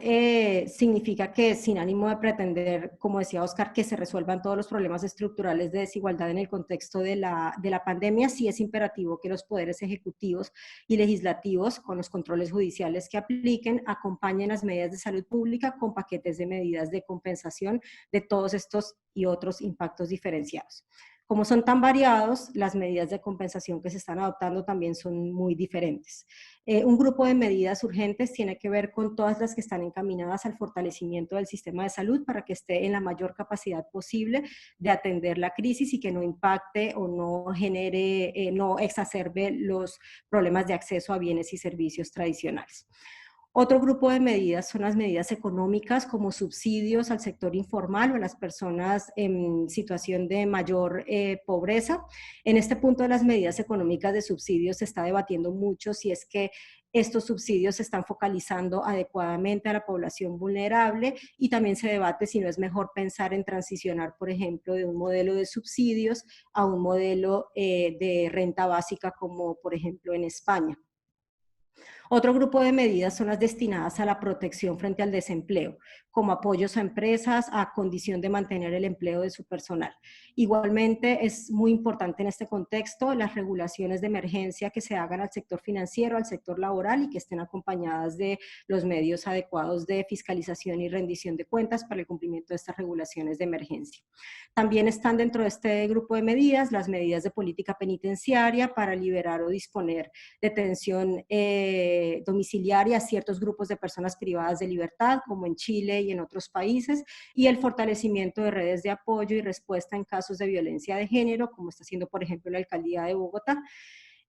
significa que sin ánimo de pretender, como decía Oscar, que se resuelvan todos los problemas estructurales de desigualdad en el contexto de la pandemia, sí es imperativo que los poderes ejecutivos y legislativos, con los controles judiciales que apliquen, acompañen las medidas de salud pública con paquetes de medidas de compensación de todos estos y otros impactos diferenciados. Como son tan variados, las medidas de compensación que se están adoptando también son muy diferentes. Un grupo de medidas urgentes tiene que ver con todas las que están encaminadas al fortalecimiento del sistema de salud para que esté en la mayor capacidad posible de atender la crisis y que no impacte o no genere, no exacerbe los problemas de acceso a bienes y servicios tradicionales. Otro grupo de medidas son las medidas económicas como subsidios al sector informal o a las personas en situación de mayor pobreza. En este punto de las medidas económicas de subsidios se está debatiendo mucho si es que estos subsidios se están focalizando adecuadamente a la población vulnerable y también se debate si no es mejor pensar en transicionar, por ejemplo, de un modelo de subsidios a un modelo de renta básica como, por ejemplo, en España. Otro grupo de medidas son las destinadas a la protección frente al desempleo, como apoyos a empresas a condición de mantener el empleo de su personal. Igualmente es muy importante en este contexto las regulaciones de emergencia que se hagan al sector financiero, al sector laboral y que estén acompañadas de los medios adecuados de fiscalización y rendición de cuentas para el cumplimiento de estas regulaciones de emergencia. También están dentro de este grupo de medidas las medidas de política penitenciaria para liberar o disponer detención domiciliaria a ciertos grupos de personas privadas de libertad, como en Chile y en otros países, y el fortalecimiento de redes de apoyo y respuesta en casos de violencia de género, como está haciendo, por ejemplo, la Alcaldía de Bogotá,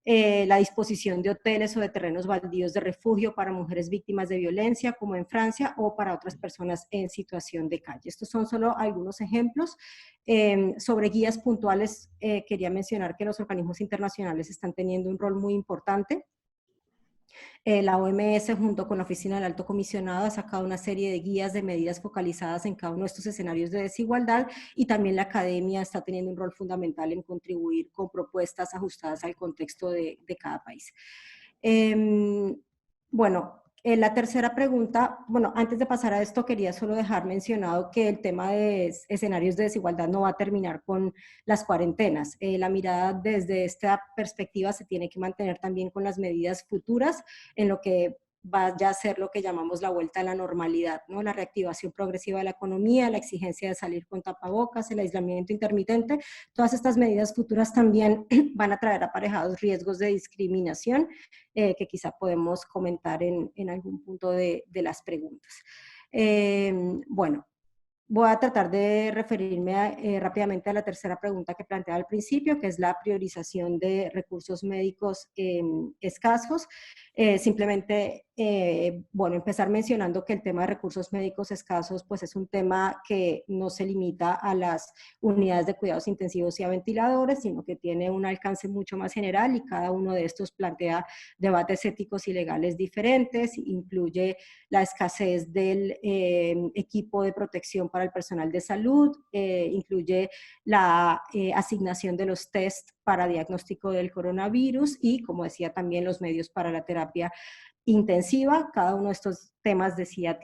la disposición de hoteles o de terrenos baldíos de refugio para mujeres víctimas de violencia, como en Francia, o para otras personas en situación de calle. Estos son solo algunos ejemplos. Sobre guías puntuales, quería mencionar que los organismos internacionales están teniendo un rol muy importante. La OMS, junto con la Oficina del Alto Comisionado, ha sacado una serie de guías de medidas focalizadas en cada uno de estos escenarios de desigualdad, y también la academia está teniendo un rol fundamental en contribuir con propuestas ajustadas al contexto de cada país. Bueno, la tercera pregunta, bueno, antes de pasar a esto, quería solo dejar mencionado que el tema de escenarios de desigualdad no va a terminar con las cuarentenas. La mirada desde esta perspectiva se tiene que mantener también con las medidas futuras, en lo que va ya a ser lo que llamamos la vuelta a la normalidad, ¿no? La reactivación progresiva de la economía, la exigencia de salir con tapabocas, el aislamiento intermitente. Todas estas medidas futuras también van a traer aparejados riesgos de discriminación, que quizá podemos comentar en algún punto de las preguntas. Bueno, voy a tratar de referirme rápidamente a la tercera pregunta que planteaba al principio, que es la priorización de recursos médicos escasos. Simplemente, bueno, empezar mencionando que el tema de recursos médicos escasos, pues es un tema que no se limita a las unidades de cuidados intensivos y a ventiladores, sino que tiene un alcance mucho más general, y cada uno de estos plantea debates éticos y legales diferentes. Incluye la escasez del equipo de protección para el personal de salud, incluye la asignación de los test para diagnóstico del coronavirus y, como decía, también los medios para la terapia intensiva. Cada uno de estos temas, decía,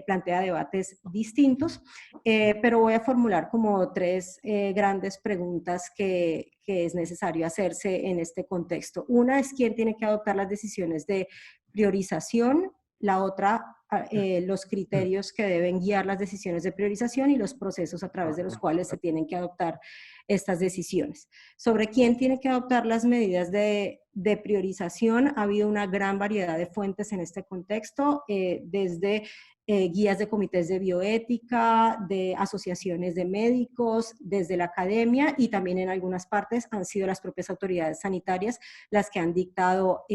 plantea debates distintos, pero voy a formular como tres grandes preguntas que es necesario hacerse en este contexto. Una es quién tiene que adoptar las decisiones de priorización, la otra, los criterios que deben guiar las decisiones de priorización y los procesos a través de los cuales se tienen que adoptar estas decisiones. Sobre quién tiene que adoptar las medidas de priorización, ha habido una gran variedad de fuentes en este contexto, desde guías de comités de bioética, de asociaciones de médicos, desde la academia, y también en algunas partes han sido las propias autoridades sanitarias las que han dictado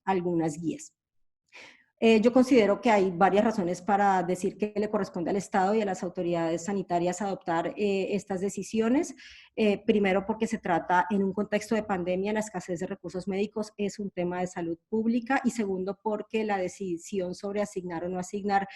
algunas guías. Yo considero que hay varias razones para decir que le corresponde al Estado y a las autoridades sanitarias adoptar estas decisiones. Primero, porque se trata en un contexto de pandemia, la escasez de recursos médicos es un tema de salud pública, y segundo, porque la decisión sobre asignar o no asignar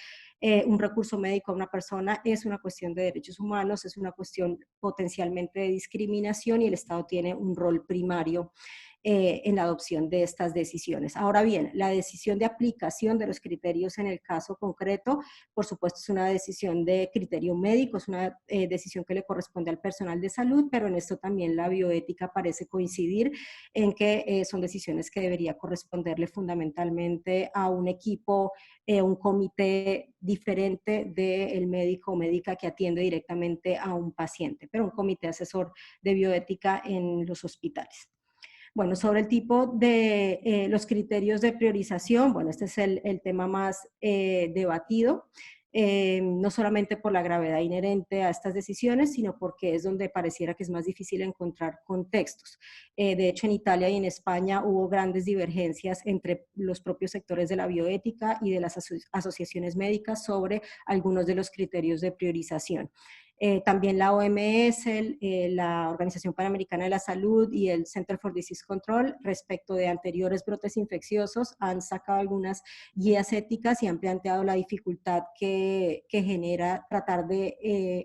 un recurso médico a una persona es una cuestión de derechos humanos, es una cuestión potencialmente de discriminación, y el Estado tiene un rol primario en la adopción de estas decisiones. Ahora bien, la decisión de aplicación de los criterios en el caso concreto, por supuesto, es una decisión de criterio médico, es una decisión que le corresponde al personal de salud, pero en esto también la bioética parece coincidir en que son decisiones que debería corresponderle fundamentalmente a un equipo, un comité diferente del médico o médica que atiende directamente a un paciente, pero un comité asesor de bioética en los hospitales. Bueno, sobre el tipo de los criterios de priorización, bueno, este es el tema más debatido, no solamente por la gravedad inherente a estas decisiones, sino porque es donde pareciera que es más difícil encontrar contextos. De hecho, en Italia y en España hubo grandes divergencias entre los propios sectores de la bioética y de las asociaciones médicas sobre algunos de los criterios de priorización. También la OMS, la Organización Panamericana de la Salud y el Center for Disease Control, respecto de anteriores brotes infecciosos, han sacado algunas guías éticas y han planteado la dificultad que genera tratar de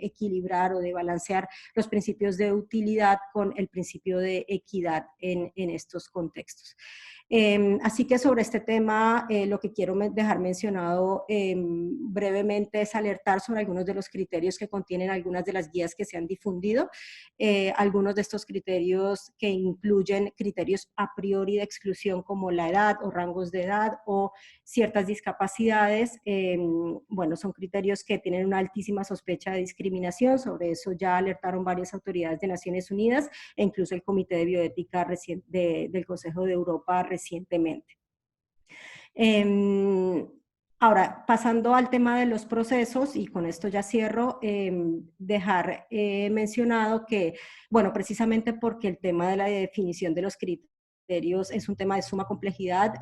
equilibrar o de balancear los principios de utilidad con el principio de equidad en estos contextos. Así que sobre este tema, lo que quiero dejar mencionado brevemente es alertar sobre algunos de los criterios que contienen algunas de las guías que se han difundido. Algunos de estos criterios que incluyen criterios a priori de exclusión, como la edad o rangos de edad o ciertas discapacidades, bueno, son criterios que tienen una altísima sospecha de discriminación. Sobre eso ya alertaron varias autoridades de Naciones Unidas e incluso el Comité de Bioética del Consejo de Europa recientemente. Ahora, pasando al tema de los procesos, y con esto ya cierro, dejar mencionado que, bueno, precisamente porque el tema de la definición de los criterios es un tema de suma complejidad,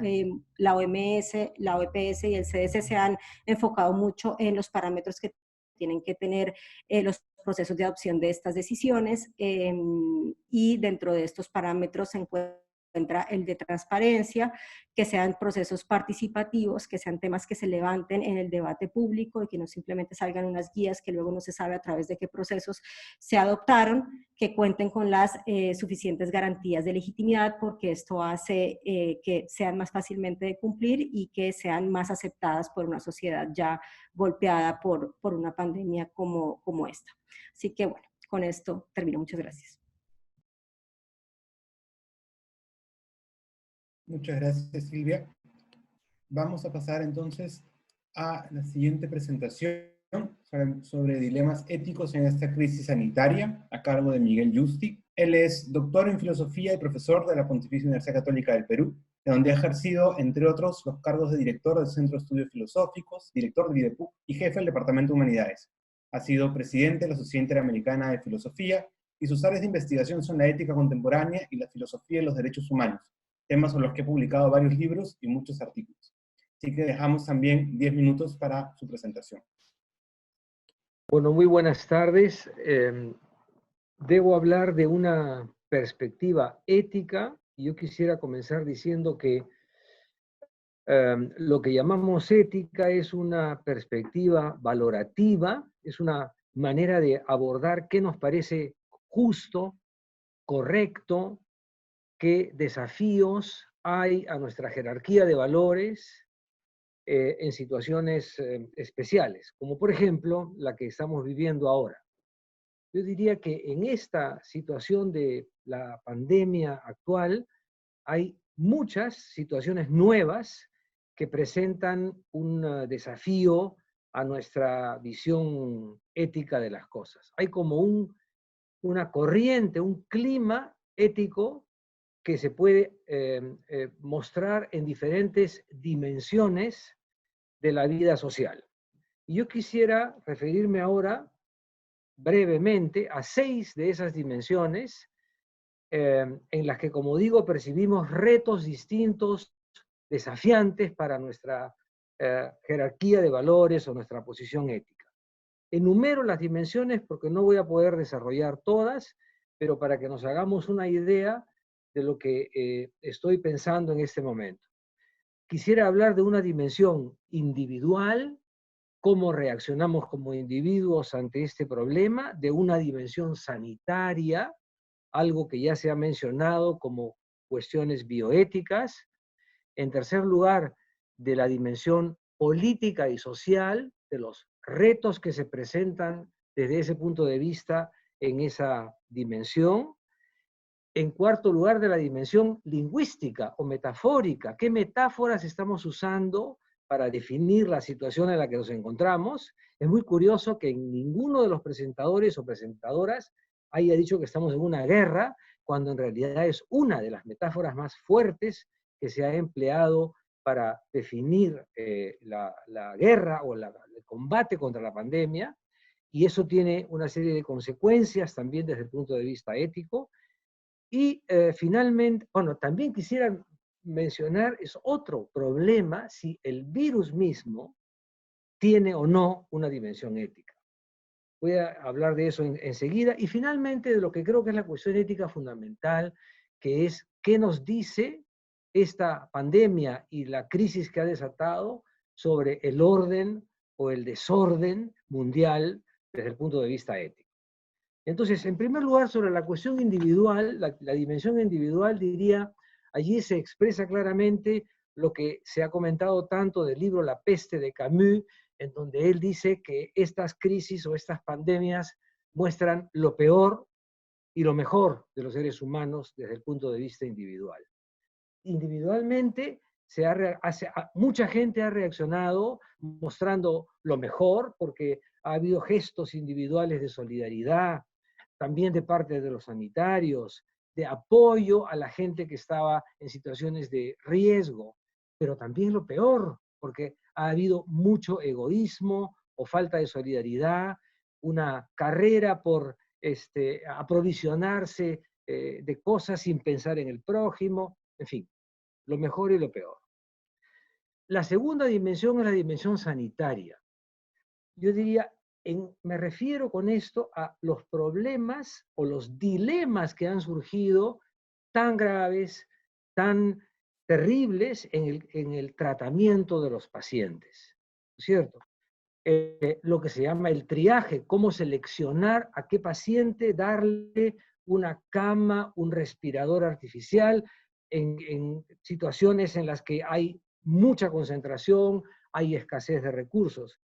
la OMS, la OPS y el CDC se han enfocado mucho en los parámetros que tienen que tener los procesos de adopción de estas decisiones, y dentro de estos parámetros se encuentran encuentra el de transparencia, que sean procesos participativos, que sean temas que se levanten en el debate público y que no simplemente salgan unas guías que luego no se sabe a través de qué procesos se adoptaron, que cuenten con las suficientes garantías de legitimidad, porque esto hace que sean más fácilmente de cumplir y que sean más aceptadas por una sociedad ya golpeada por una pandemia como esta. Así que bueno, con esto termino. Muchas gracias. Muchas gracias, Silvia. Vamos a pasar entonces a la siguiente presentación sobre dilemas éticos en esta crisis sanitaria, a cargo de Miguel Yusti. Él es doctor en filosofía y profesor de la Pontificia Universidad Católica del Perú, de donde ha ejercido, entre otros, los cargos de director del Centro de Estudios Filosóficos, director del IDEPUC y jefe del Departamento de Humanidades. Ha sido presidente de la Sociedad Interamericana de Filosofía, y sus áreas de investigación son la ética contemporánea y la filosofía de los derechos humanos, temas sobre los que he publicado varios libros y muchos artículos. Así que dejamos también 10 minutos para su presentación. Bueno, muy buenas tardes. Debo hablar de una perspectiva ética, y yo quisiera comenzar diciendo que lo que llamamos ética es una perspectiva valorativa, es una manera de abordar qué nos parece justo, correcto, qué desafíos hay a nuestra jerarquía de valores en situaciones especiales, como por ejemplo la que estamos viviendo ahora. Yo diría que en esta situación de la pandemia actual hay muchas situaciones nuevas que presentan un desafío a nuestra visión ética de las cosas. Hay como una corriente, un clima ético que se puede mostrar en diferentes dimensiones de la vida social. Y yo quisiera referirme ahora brevemente a 6 de esas dimensiones en las que, como digo, percibimos retos distintos, desafiantes para nuestra jerarquía de valores o nuestra posición ética. Enumero las dimensiones porque no voy a poder desarrollar todas, pero para que nos hagamos una idea de lo que estoy pensando en este momento. Quisiera hablar de una dimensión individual, cómo reaccionamos como individuos ante este problema, de una dimensión sanitaria, algo que ya se ha mencionado como cuestiones bioéticas. En tercer lugar, de la dimensión política y social, de los retos que se presentan desde ese punto de vista en esa dimensión. En cuarto lugar, de la dimensión lingüística o metafórica. ¿Qué metáforas estamos usando para definir la situación en la que nos encontramos? Es muy curioso que ninguno de los presentadores o presentadoras haya dicho que estamos en una guerra, cuando en realidad es una de las metáforas más fuertes que se ha empleado para definir la guerra o el combate contra la pandemia, y eso tiene una serie de consecuencias también desde el punto de vista ético. Y finalmente, bueno, también quisiera mencionar, es otro problema, si el virus mismo tiene o no una dimensión ética. Voy a hablar de eso enseguida. Y finalmente, de lo que creo que es la cuestión ética fundamental, que es qué nos dice esta pandemia y la crisis que ha desatado sobre el orden o el desorden mundial desde el punto de vista ético. Entonces, en primer lugar, sobre la cuestión individual, la dimensión individual, diría, allí se expresa claramente lo que se ha comentado tanto del libro La peste de Camus, en donde él dice que estas crisis o estas pandemias muestran lo peor y lo mejor de los seres humanos desde el punto de vista individual. Individualmente, mucha gente ha reaccionado mostrando lo mejor, porque ha habido gestos individuales de solidaridad, también de parte de los sanitarios, de apoyo a la gente que estaba en situaciones de riesgo, pero también lo peor, porque ha habido mucho egoísmo o falta de solidaridad, una carrera por aprovisionarse de cosas sin pensar en el prójimo, en fin, lo mejor y lo peor. La segunda dimensión es la dimensión sanitaria. Yo diría, me refiero con esto a los problemas o los dilemas que han surgido tan graves tan terribles en el tratamiento de los pacientes, ¿no es cierto? Lo que se llama el triaje, cómo seleccionar a qué paciente darle una cama, un respirador artificial, en situaciones en las que hay mucha concentración, hay escasez de recursos.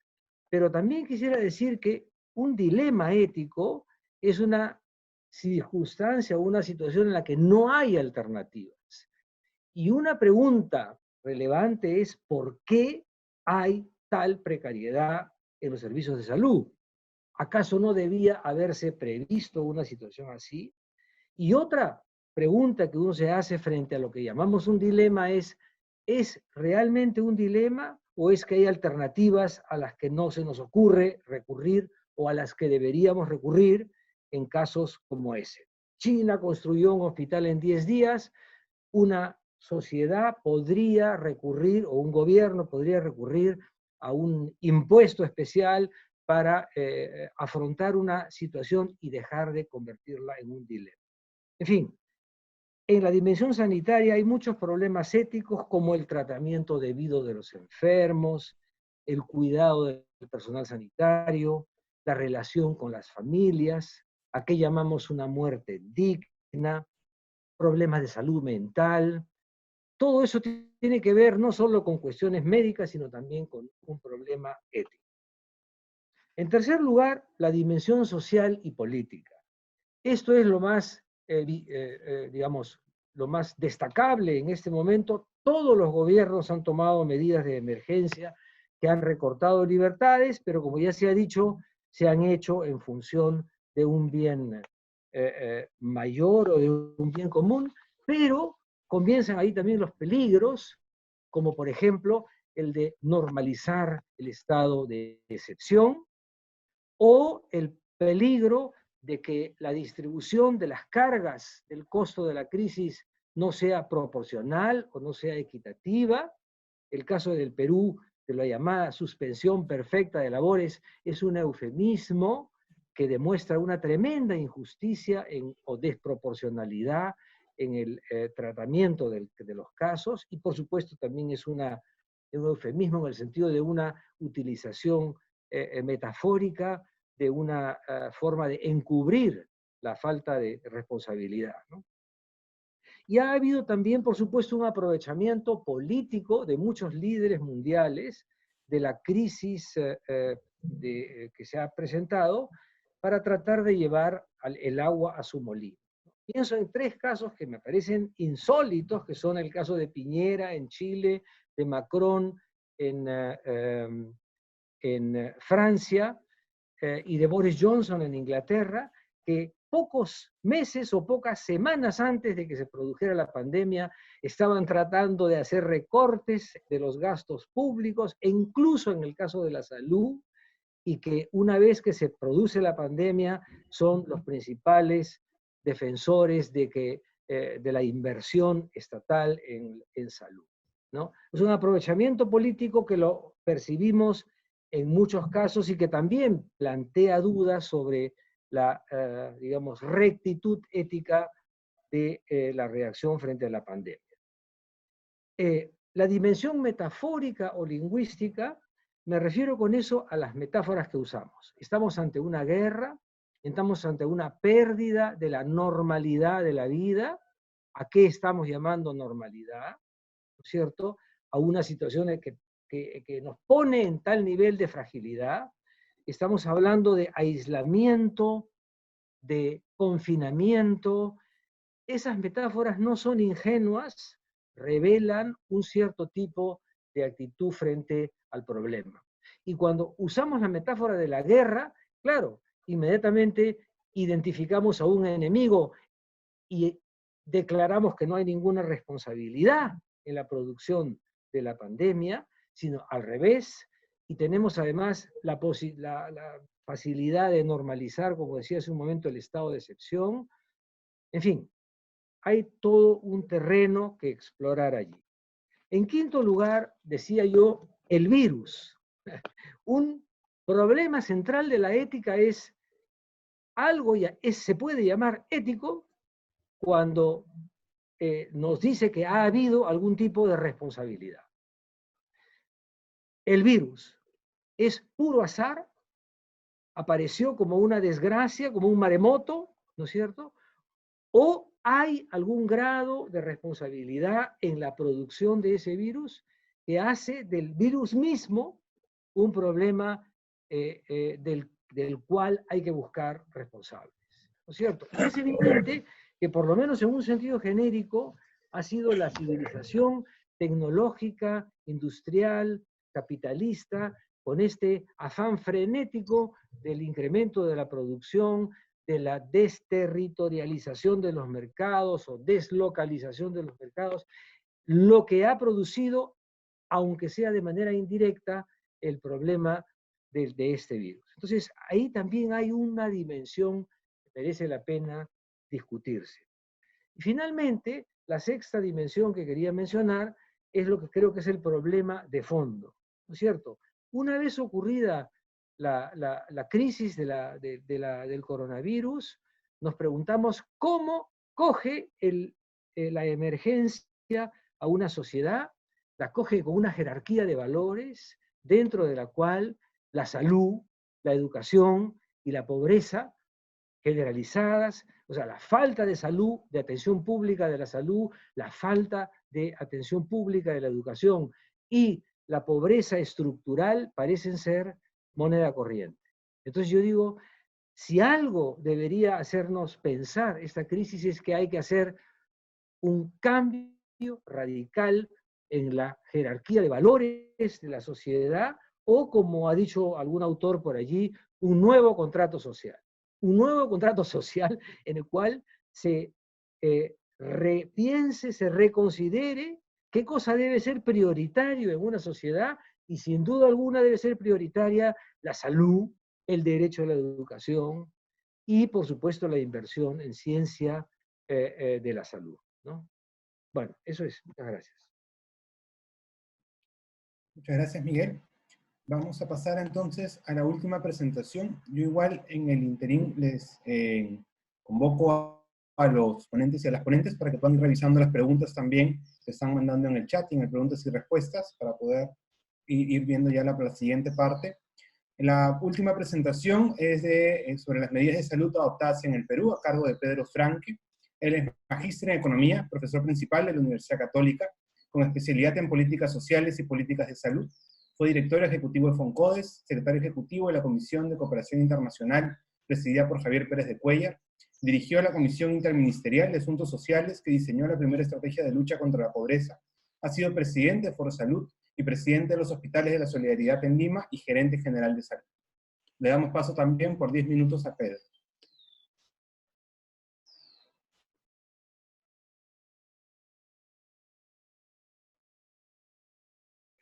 Pero también quisiera decir que un dilema ético es una circunstancia o una situación en la que no hay alternativas. Y una pregunta relevante es ¿por qué hay tal precariedad en los servicios de salud? ¿Acaso no debía haberse previsto una situación así? Y otra pregunta que uno se hace frente a lo que llamamos un dilema ¿es realmente un dilema o es que hay alternativas a las que no se nos ocurre recurrir o a las que deberíamos recurrir en casos como ese? China construyó un hospital en 10 días, una sociedad podría recurrir, o un gobierno podría recurrir a un impuesto especial para afrontar una situación y dejar de convertirla en un dilema. En fin, en la dimensión sanitaria hay muchos problemas éticos como el tratamiento debido de los enfermos, el cuidado del personal sanitario, la relación con las familias, a qué llamamos una muerte digna, problemas de salud mental. Todo eso tiene que ver no solo con cuestiones médicas, sino también con un problema ético. En tercer lugar, la dimensión social y política. Esto es lo más, digamos, lo más destacable en este momento. Todos los gobiernos han tomado medidas de emergencia que han recortado libertades, pero como ya se ha dicho, se han hecho en función de un bien mayor o de un bien común, pero comienzan ahí también los peligros, como por ejemplo el de normalizar el estado de excepción, o el peligro de que la distribución de las cargas del costo de la crisis no sea proporcional o no sea equitativa. El caso del Perú, de la llamada suspensión perfecta de labores, es un eufemismo que demuestra una tremenda injusticia o desproporcionalidad en el tratamiento de los casos, y por supuesto también es un eufemismo en el sentido de una utilización metafórica de una forma de encubrir la falta de responsabilidad, ¿no? Y ha habido también, por supuesto, un aprovechamiento político de muchos líderes mundiales de la crisis que se ha presentado para tratar de llevar el agua a su molino. Pienso en 3 casos que me parecen insólitos, que son el caso de Piñera en Chile, de Macron en Francia, y de Boris Johnson en Inglaterra, que pocos meses o pocas semanas antes de que se produjera la pandemia estaban tratando de hacer recortes de los gastos públicos, e incluso en el caso de la salud, y que una vez que se produce la pandemia son los principales defensores de la inversión estatal en salud, ¿no? Es un aprovechamiento político que lo percibimos en muchos casos y que también plantea dudas sobre la, digamos, rectitud ética de la reacción frente a la pandemia. La dimensión metafórica o lingüística, me refiero con eso a las metáforas que usamos. Estamos ante una guerra, estamos ante una pérdida de la normalidad de la vida. ¿A qué estamos llamando normalidad? ¿No es cierto? A una situación que nos pone en tal nivel de fragilidad. Estamos hablando de aislamiento, de confinamiento. Esas metáforas no son ingenuas, revelan un cierto tipo de actitud frente al problema. Y cuando usamos la metáfora de la guerra, claro, inmediatamente identificamos a un enemigo y declaramos que no hay ninguna responsabilidad en la producción de la pandemia, sino al revés, y tenemos además la facilidad de normalizar, como decía hace un momento, el estado de excepción. En fin, hay todo un terreno que explorar allí. En quinto lugar, decía yo, el virus. Un problema central de la ética es algo, se puede llamar ético cuando nos dice que ha habido algún tipo de responsabilidad. El virus es puro azar, apareció como una desgracia, como un maremoto, ¿no es cierto? ¿O hay algún grado de responsabilidad en la producción de ese virus que hace del virus mismo un problema del cual hay que buscar responsables? ¿No es cierto? Y es evidente que por lo menos en un sentido genérico ha sido la civilización tecnológica, industrial, capitalista, con este afán frenético del incremento de la producción, de la desterritorialización de los mercados o deslocalización de los mercados, lo que ha producido, aunque sea de manera indirecta, el problema de este virus. Entonces, ahí también hay una dimensión que merece la pena discutirse. Y finalmente, la sexta dimensión que quería mencionar es lo que creo que es el problema de fondo, ¿no es cierto? Una vez ocurrida la crisis del coronavirus, nos preguntamos cómo coge la emergencia a una sociedad, la coge con una jerarquía de valores dentro de la cual la salud, la educación y la pobreza generalizadas, o sea, la falta de salud, de atención pública de la salud, la falta de atención pública de la educación y la pobreza estructural parecen ser moneda corriente. Entonces yo digo, si algo debería hacernos pensar esta crisis es que hay que hacer un cambio radical en la jerarquía de valores de la sociedad o, como ha dicho algún autor por allí, un nuevo contrato social. Un nuevo contrato social en el cual se repiense, se reconsidere qué cosa debe ser prioritario en una sociedad y sin duda alguna debe ser prioritaria la salud, el derecho a la educación y por supuesto la inversión en ciencia de la salud, ¿no? Bueno, eso es. Muchas gracias. Muchas gracias, Miguel. Vamos a pasar entonces a la última presentación. Yo igual en el interín les convoco a los ponentes y a las ponentes para que puedan ir revisando las preguntas también que están mandando en el chat y en el preguntas y respuestas para poder ir viendo ya la siguiente parte. La última presentación es sobre las medidas de salud adoptadas en el Perú a cargo de Pedro Franque. Él es magíster en Economía, profesor principal de la Universidad Católica, con especialidad en Políticas Sociales y Políticas de Salud. Fue director ejecutivo de FONCODES, secretario ejecutivo de la Comisión de Cooperación Internacional, presidida por Javier Pérez de Cuellar. Dirigió la Comisión Interministerial de Asuntos Sociales, que diseñó la primera estrategia de lucha contra la pobreza. Ha sido presidente de Foro Salud y presidente de los Hospitales de la Solidaridad en Lima y gerente general de salud. Le damos paso también por 10 minutos a Pedro.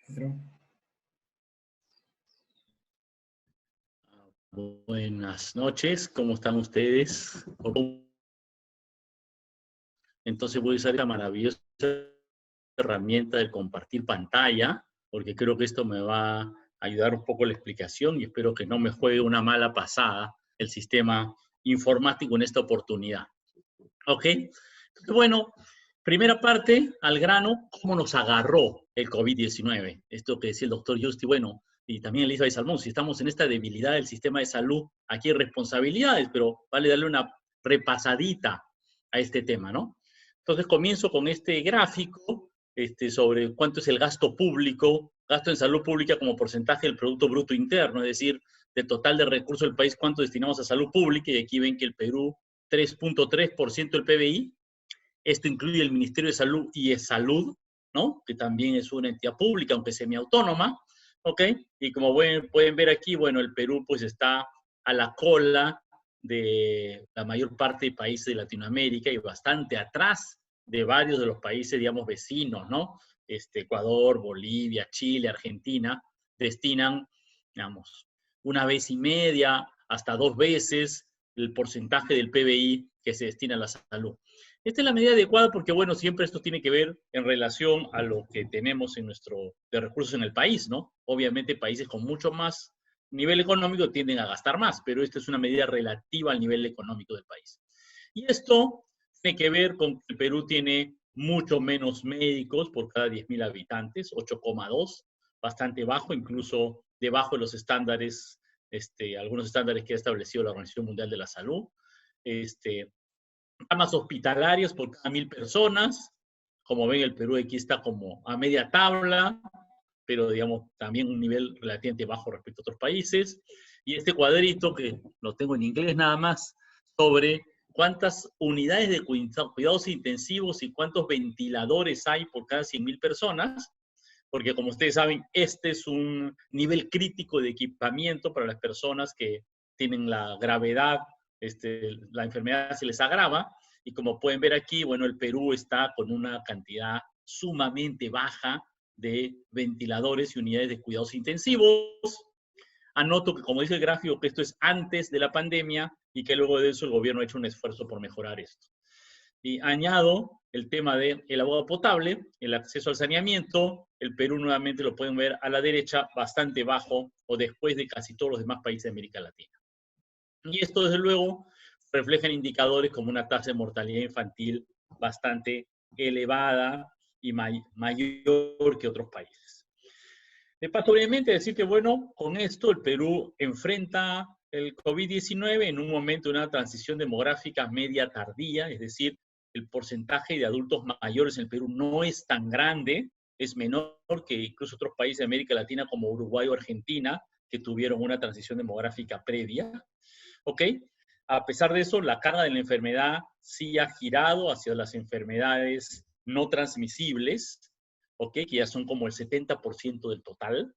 Pedro. Buenas noches, ¿cómo están ustedes? Entonces voy a usar esta maravillosa herramienta de compartir pantalla, porque creo que esto me va a ayudar un poco a la explicación y espero que no me juegue una mala pasada el sistema informático en esta oportunidad. ¿Ok? Entonces, bueno, primera parte, al grano, ¿cómo nos agarró el COVID-19? Esto que decía el doctor Justi, bueno, y también Elizabeth Salmón, si estamos en esta debilidad del sistema de salud, aquí hay responsabilidades, pero vale darle una repasadita a este tema, ¿no? Entonces comienzo con este gráfico sobre cuánto es el gasto público, gasto en salud pública como porcentaje del Producto Bruto Interno, es decir, del total de recursos del país, cuánto destinamos a salud pública, y aquí ven que el Perú, 3.3% del PBI, esto incluye el Ministerio de Salud y E-Salud, ¿no? Que también es una entidad pública, aunque semiautónoma, ¿ok? Y como pueden ver aquí, bueno, el Perú pues está a la cola de la mayor parte de países de Latinoamérica y bastante atrás de varios de los países, digamos, vecinos, ¿no? Ecuador, Bolivia, Chile, Argentina, destinan, digamos, 1,5 veces hasta 2 veces el porcentaje del PBI que se destina a la salud. Esta es la medida adecuada porque, bueno, siempre esto tiene que ver en relación a lo que tenemos en de recursos en el país, ¿no? Obviamente países con mucho más nivel económico tienden a gastar más, pero esta es una medida relativa al nivel económico del país. Y esto tiene que ver con que el Perú tiene mucho menos médicos por cada 10.000 habitantes, 8,2, bastante bajo, incluso debajo de los estándares, algunos estándares que ha establecido la Organización Mundial de la Salud. Camas hospitalarias por cada 1.000 personas. Como ven, el Perú aquí está como a media tabla, pero digamos también un nivel relativamente bajo respecto a otros países. Y este cuadrito, que lo tengo en inglés nada más, sobre cuántas unidades de cuidados intensivos y cuántos ventiladores hay por cada 100.000 personas, porque como ustedes saben, este es un nivel crítico de equipamiento para las personas que tienen la gravedad, la enfermedad se les agrava, y como pueden ver aquí, bueno, el Perú está con una cantidad sumamente baja de ventiladores y unidades de cuidados intensivos. Anoto que, como dice el gráfico, que esto es antes de la pandemia y que luego de eso el gobierno ha hecho un esfuerzo por mejorar esto. Y añado el tema del agua potable, el acceso al saneamiento. El Perú nuevamente lo pueden ver a la derecha, bastante bajo o después de casi todos los demás países de América Latina. Y esto, desde luego, refleja en indicadores como una tasa de mortalidad infantil bastante elevada y mayor que otros países. De paso, brevemente, decir que, bueno, con esto el Perú enfrenta el COVID-19 en un momento de una transición demográfica media tardía, es decir, el porcentaje de adultos mayores en el Perú no es tan grande, es menor que incluso otros países de América Latina como Uruguay o Argentina, que tuvieron una transición demográfica previa. ¿Ok? A pesar de eso, la carga de la enfermedad sí ha girado hacia las enfermedades no transmisibles, ¿ok? Que ya son como el 70% del total.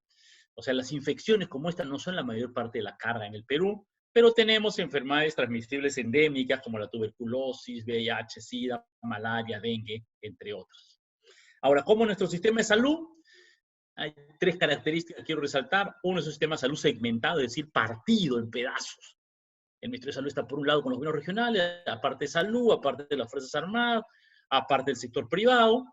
O sea, las infecciones como esta no son la mayor parte de la carga en el Perú, pero tenemos enfermedades transmisibles endémicas como la tuberculosis, VIH, SIDA, malaria, dengue, entre otros. Ahora, ¿cómo nuestro sistema de salud? Hay 3 características que quiero resaltar. Uno es un sistema de salud segmentado, es decir, partido en pedazos. El Ministerio de Salud está por un lado con los gobiernos regionales, aparte de salud, aparte de las Fuerzas Armadas, aparte del sector privado.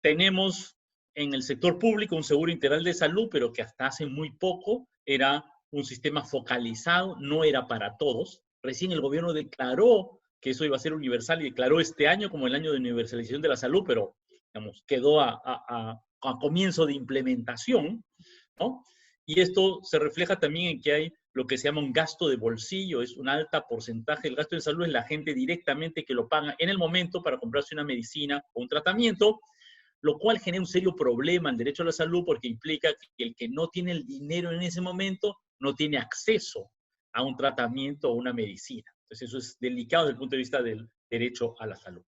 Tenemos en el sector público un seguro integral de salud, pero que hasta hace muy poco era un sistema focalizado, no era para todos. Recién el gobierno declaró que eso iba a ser universal y declaró este año como el año de universalización de la salud, pero digamos, quedó a comienzo de implementación, ¿no? Y esto se refleja también en que hay lo que se llama un gasto de bolsillo, es un alto porcentaje del gasto de salud, es la gente directamente que lo paga en el momento para comprarse una medicina o un tratamiento, lo cual genera un serio problema en derecho a la salud porque implica que el que no tiene el dinero en ese momento no tiene acceso a un tratamiento o una medicina. Entonces eso es delicado desde el punto de vista del derecho a la salud.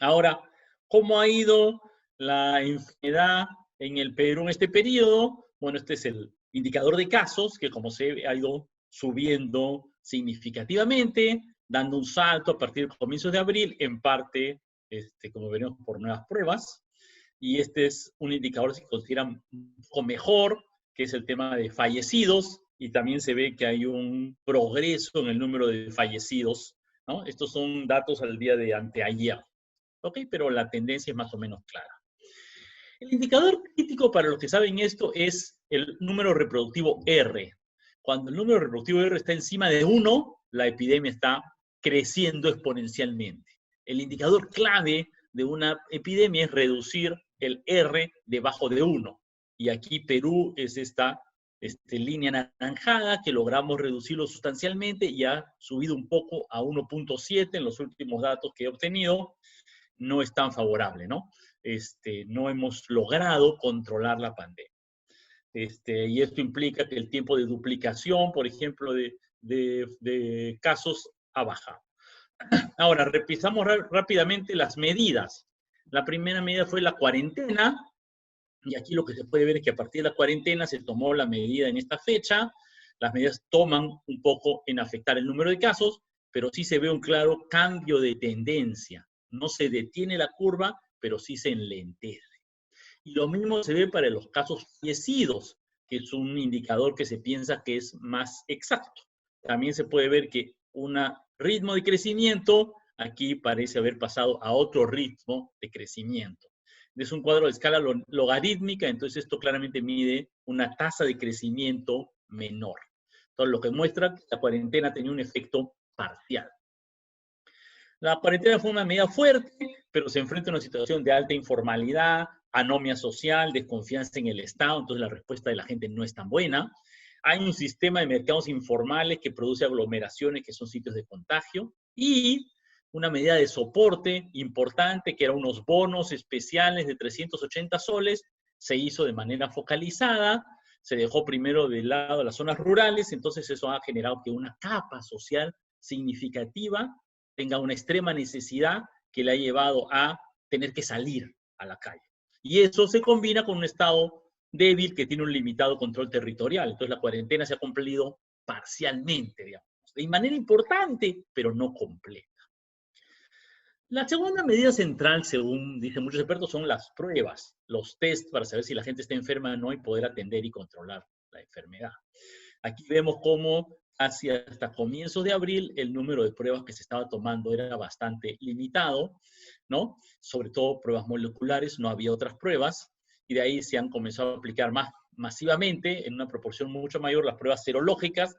Ahora, ¿cómo ha ido la enfermedad en el Perú en este periodo? Bueno, este es el indicador de casos que, como se ve, ha ido subiendo significativamente, dando un salto a partir de comienzos de abril, en parte, como veremos, por nuevas pruebas. Y este es un indicador que se considera un poco mejor, que es el tema de fallecidos, y también se ve que hay un progreso en el número de fallecidos, ¿no? Estos son datos al día de anteayer, ¿ok? Pero la tendencia es más o menos clara. El indicador crítico para los que saben esto es el número reproductivo R. Cuando el número reproductivo R está encima de 1, la epidemia está creciendo exponencialmente. El indicador clave de una epidemia es reducir el R debajo de 1. Y aquí Perú es esta línea anaranjada que logramos reducirlo sustancialmente y ha subido un poco a 1.7 en los últimos datos que he obtenido. No es tan favorable, ¿no? No hemos logrado controlar la pandemia. Y esto implica que el tiempo de duplicación, por ejemplo, de casos ha bajado. Ahora, revisamos rápidamente las medidas. La primera medida fue la cuarentena, y aquí lo que se puede ver es que a partir de la cuarentena se tomó la medida en esta fecha. Las medidas toman un poco en afectar el número de casos, pero sí se ve un claro cambio de tendencia. No se detiene la curva, pero sí se enlentece. Y lo mismo se ve para los casos fallecidos, que es un indicador que se piensa que es más exacto. También se puede ver que un ritmo de crecimiento aquí parece haber pasado a otro ritmo de crecimiento. Es un cuadro de escala logarítmica, entonces esto claramente mide una tasa de crecimiento menor. Entonces, lo que muestra que la cuarentena tenía un efecto parcial. La cuarentena fue una medida fuerte, pero se enfrenta a una situación de alta informalidad, anomia social, desconfianza en el Estado, entonces la respuesta de la gente no es tan buena. Hay un sistema de mercados informales que produce aglomeraciones que son sitios de contagio y una medida de soporte importante que eran unos bonos especiales de 380 soles, se hizo de manera focalizada, se dejó primero de lado las zonas rurales, entonces eso ha generado que una capa social significativa tenga una extrema necesidad que le ha llevado a tener que salir a la calle. Y eso se combina con un Estado débil que tiene un limitado control territorial. Entonces la cuarentena se ha cumplido parcialmente, digamos, de manera importante, pero no completa. La segunda medida central, según dicen muchos expertos, son las pruebas, los test para saber si la gente está enferma o no y poder atender y controlar la enfermedad. Aquí vemos cómo hasta comienzos de abril el número de pruebas que se estaba tomando era bastante limitado, ¿no? Sobre todo pruebas moleculares, no había otras pruebas, y de ahí se han comenzado a aplicar más masivamente, en una proporción mucho mayor, las pruebas serológicas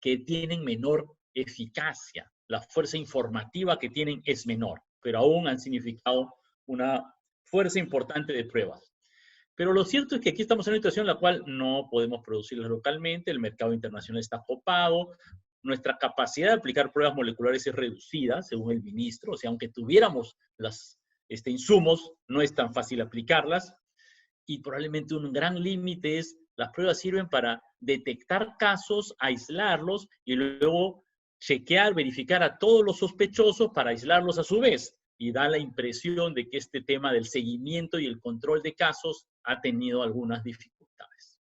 que tienen menor eficacia. La fuerza informativa que tienen es menor, pero aún han significado una fuerza importante de pruebas. Pero lo cierto es que aquí estamos en una situación en la cual no podemos producirlas localmente, el mercado internacional está copado, nuestra capacidad de aplicar pruebas moleculares es reducida, según el ministro, o sea, aunque tuviéramos los insumos, no es tan fácil aplicarlas, y probablemente un gran límite es, las pruebas sirven para detectar casos, aislarlos, y luego chequear, verificar a todos los sospechosos para aislarlos a su vez, y da la impresión de que este tema del seguimiento y el control de casos ha tenido algunas dificultades.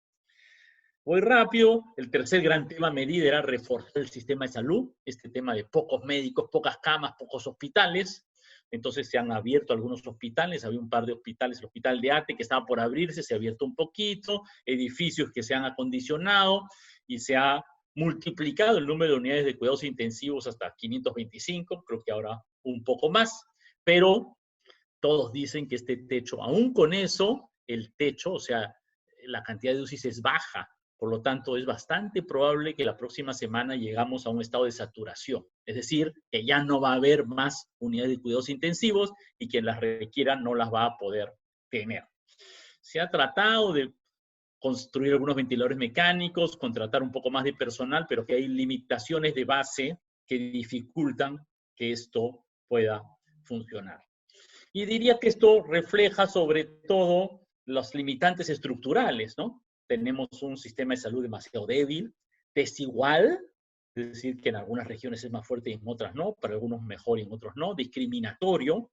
Voy rápido. El tercer gran tema medida era reforzar el sistema de salud, este tema de pocos médicos, pocas camas, pocos hospitales. Entonces se han abierto algunos hospitales, había un par de hospitales, el hospital de Ate que estaba por abrirse, se ha abierto un poquito, edificios que se han acondicionado y se ha multiplicado el número de unidades de cuidados intensivos hasta 525, creo que ahora un poco más, pero todos dicen que este techo, aún con eso, el techo, o sea, la cantidad de UCIs es baja, por lo tanto es bastante probable que la próxima semana llegamos a un estado de saturación, es decir, que ya no va a haber más unidades de cuidados intensivos y quien las requiera no las va a poder tener. Se ha tratado de construir algunos ventiladores mecánicos, contratar un poco más de personal, pero que hay limitaciones de base que dificultan que esto pueda funcionar. Y diría que esto refleja sobre todo los limitantes estructurales, ¿no? Tenemos un sistema de salud demasiado débil, desigual, es decir, que en algunas regiones es más fuerte y en otras no, para algunos mejor y en otros no, discriminatorio,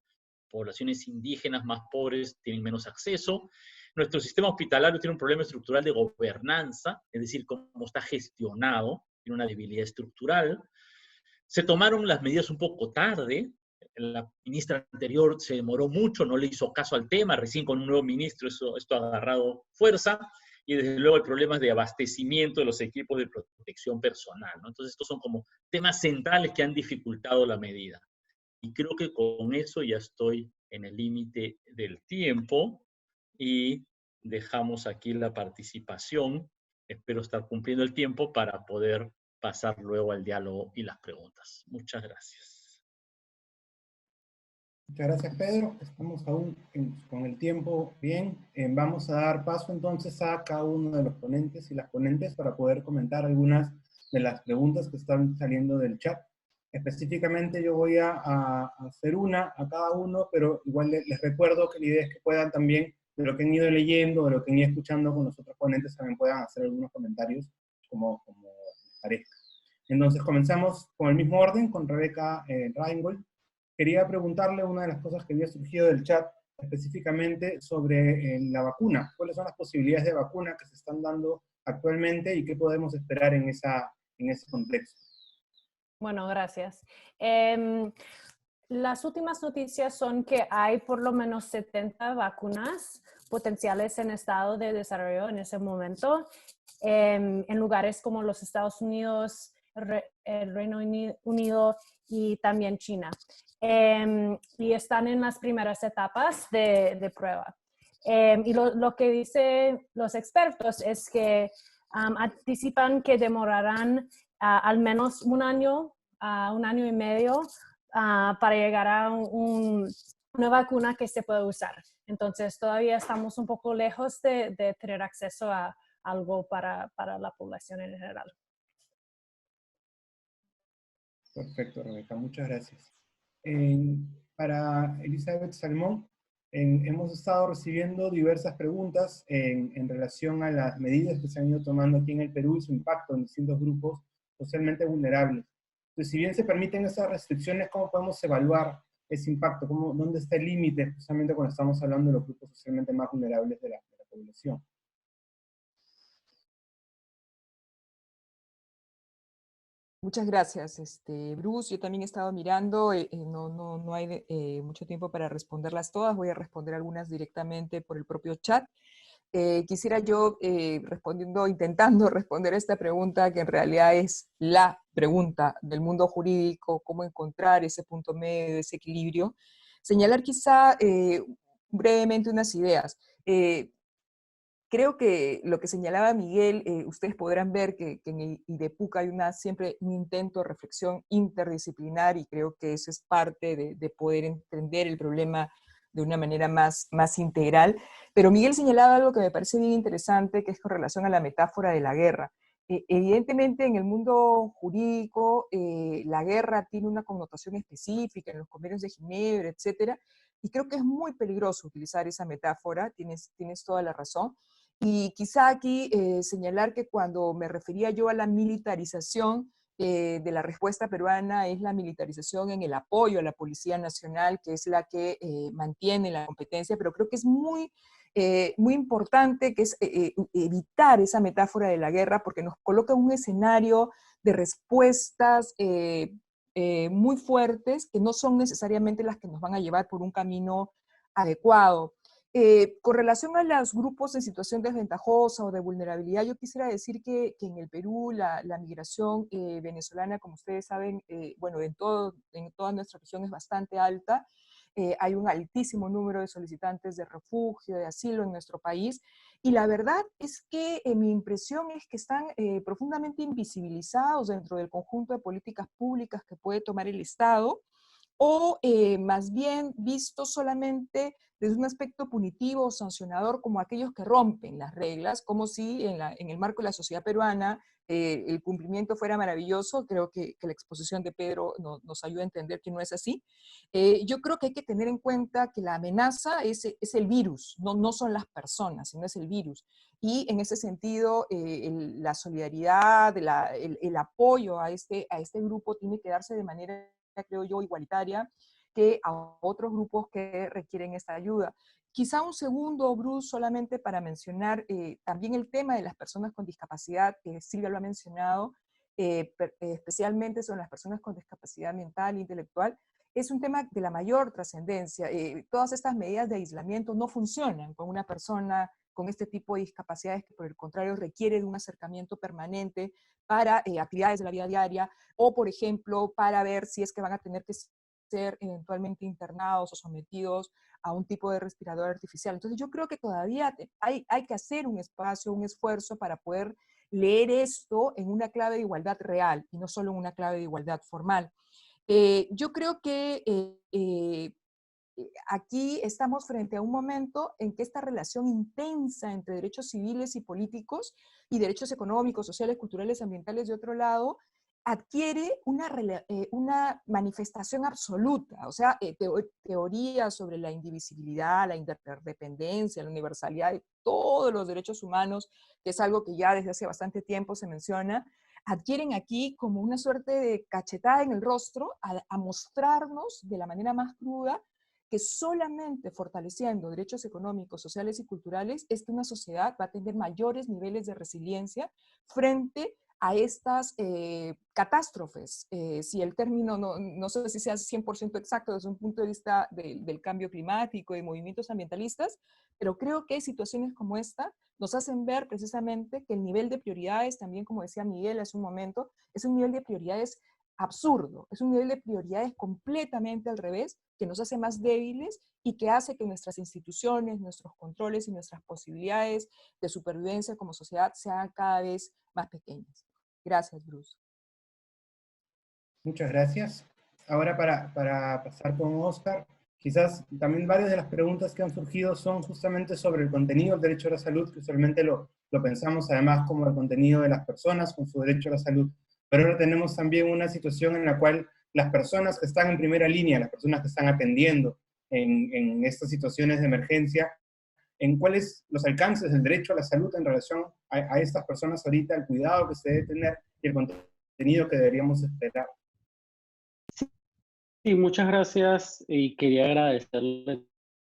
poblaciones indígenas más pobres tienen menos acceso. Nuestro sistema hospitalario tiene un problema estructural de gobernanza, es decir, cómo está gestionado, tiene una debilidad estructural. Se tomaron las medidas un poco tarde, la ministra anterior se demoró mucho, no le hizo caso al tema, recién con un nuevo ministro esto ha agarrado fuerza, y desde luego el problema es de abastecimiento de los equipos de protección personal, ¿no? Entonces estos son como temas centrales que han dificultado la medida. Y creo que con eso ya estoy en el límite del tiempo y dejamos aquí la participación. Espero estar cumpliendo el tiempo para poder pasar luego al diálogo y las preguntas. Muchas gracias. Muchas gracias, Pedro. Estamos aún con el tiempo bien. Vamos a dar paso entonces a cada uno de los ponentes y las ponentes para poder comentar algunas de las preguntas que están saliendo del chat. Específicamente yo voy a hacer una a cada uno, pero igual les recuerdo que la idea es que puedan también, de lo que han ido leyendo, de lo que han ido escuchando con los otros ponentes, también puedan hacer algunos comentarios como les parezca. Entonces comenzamos con el mismo orden, con Rebeca Reingold. Quería preguntarle una de las cosas que había surgido del chat, específicamente sobre la vacuna. ¿Cuáles son las posibilidades de vacuna que se están dando actualmente y qué podemos esperar en ese contexto? Bueno, gracias. Las últimas noticias son que hay por lo menos 70 vacunas potenciales en estado de desarrollo en ese momento, en lugares como los Estados Unidos, el Reino Unido y también China. Y están en las primeras etapas de prueba. Y lo que dicen los expertos es que anticipan que demorarán al menos un año y medio para llegar a una vacuna que se pueda usar. Entonces, todavía estamos un poco lejos de tener acceso a algo para la población en general. Perfecto, Rebeca, muchas gracias. Para Elizabeth Salmón, hemos estado recibiendo diversas preguntas en relación a las medidas que se han ido tomando aquí en el Perú y su impacto en distintos grupos socialmente vulnerables. Entonces, si bien se permiten esas restricciones, ¿cómo podemos evaluar ese impacto? ¿Dónde está el límite, justamente cuando estamos hablando de los grupos socialmente más vulnerables de la población? Muchas gracias, Bruce. Yo también he estado mirando, no hay mucho tiempo para responderlas todas, voy a responder algunas directamente por el propio chat. Quisiera yo, intentando responder esta pregunta, que en realidad es la pregunta del mundo jurídico, cómo encontrar ese punto medio, ese equilibrio, señalar quizá brevemente unas ideas. Creo que lo que señalaba Miguel, ustedes podrán ver que en el IDEPUC hay siempre un intento de reflexión interdisciplinar, y creo que eso es parte de poder entender el problema de una manera más integral. Pero Miguel señalaba algo que me parece bien interesante, que es con relación a la metáfora de la guerra. Evidentemente, en el mundo jurídico, la guerra tiene una connotación específica en los convenios de Ginebra, etcétera, y creo que es muy peligroso utilizar esa metáfora, tienes toda la razón. Y quizá aquí señalar que cuando me refería yo a la militarización de la respuesta peruana, es la militarización en el apoyo a la Policía Nacional, que es la que mantiene la competencia, pero creo que es muy importante que es evitar esa metáfora de la guerra, porque nos coloca en un escenario de respuestas muy fuertes, que no son necesariamente las que nos van a llevar por un camino adecuado. Con relación a los grupos en situación desventajosa o de vulnerabilidad, yo quisiera decir que en el Perú la migración venezolana, como ustedes saben, bueno, en toda nuestra región es bastante alta. Hay un altísimo número de solicitantes de refugio, de asilo en nuestro país, y la verdad es que mi impresión es que están profundamente invisibilizados dentro del conjunto de políticas públicas que puede tomar el Estado, o más bien vistos solamente desde un aspecto punitivo o sancionador, como aquellos que rompen las reglas, como si en el marco de la sociedad peruana el cumplimiento fuera maravilloso. Creo que la exposición de Pedro nos ayuda a entender que no es así. Yo creo que hay que tener en cuenta que la amenaza es el virus, no son las personas, sino es el virus. Y en ese sentido, la solidaridad, el apoyo a este grupo tiene que darse de manera, creo yo, igualitaria que a otros grupos que requieren esta ayuda. Quizá un segundo, Bruce, solamente para mencionar también el tema de las personas con discapacidad, que Silvia lo ha mencionado, especialmente son las personas con discapacidad mental e intelectual. Es un tema de la mayor trascendencia. Todas estas medidas de aislamiento no funcionan con una persona con este tipo de discapacidades, que por el contrario requiere de un acercamiento permanente para actividades de la vida diaria, o por ejemplo para ver si es que van a tener que ser eventualmente internados o sometidos a un tipo de respirador artificial. Entonces yo creo que todavía hay que hacer un espacio, un esfuerzo para poder leer esto en una clave de igualdad real y no solo en una clave de igualdad formal. Yo creo que aquí estamos frente a un momento en que esta relación intensa entre derechos civiles y políticos y derechos económicos, sociales, culturales, ambientales de otro lado, adquiere una manifestación absoluta. O sea, teorías sobre la indivisibilidad, la interdependencia, la universalidad de todos los derechos humanos, que es algo que ya desde hace bastante tiempo se menciona, adquieren aquí como una suerte de cachetada en el rostro a mostrarnos de la manera más cruda que solamente fortaleciendo derechos económicos, sociales y culturales es que una sociedad va a tener mayores niveles de resiliencia frente a estas catástrofes. Si el término, no sé si sea 100% exacto desde un punto de vista del cambio climático y movimientos ambientalistas, pero creo que situaciones como esta nos hacen ver precisamente que el nivel de prioridades, también como decía Miguel hace un momento, es un nivel de prioridades absurdo, es un nivel de prioridades completamente al revés, que nos hace más débiles y que hace que nuestras instituciones, nuestros controles y nuestras posibilidades de supervivencia como sociedad sean cada vez más pequeñas. Gracias, Bruce. Muchas gracias. ahora para pasar con Oscar, quizás también varias de las preguntas que han surgido son justamente sobre el contenido del derecho a la salud, que usualmente lo pensamos además como el contenido de las personas con su derecho a la salud, pero ahora tenemos también una situación en la cual las personas que están en primera línea, las personas que están atendiendo en estas situaciones de emergencia, en cuáles los alcances del derecho a la salud en relación a estas personas ahorita, el cuidado que se debe tener y el contenido que deberíamos esperar. Sí, muchas gracias y quería agradecerle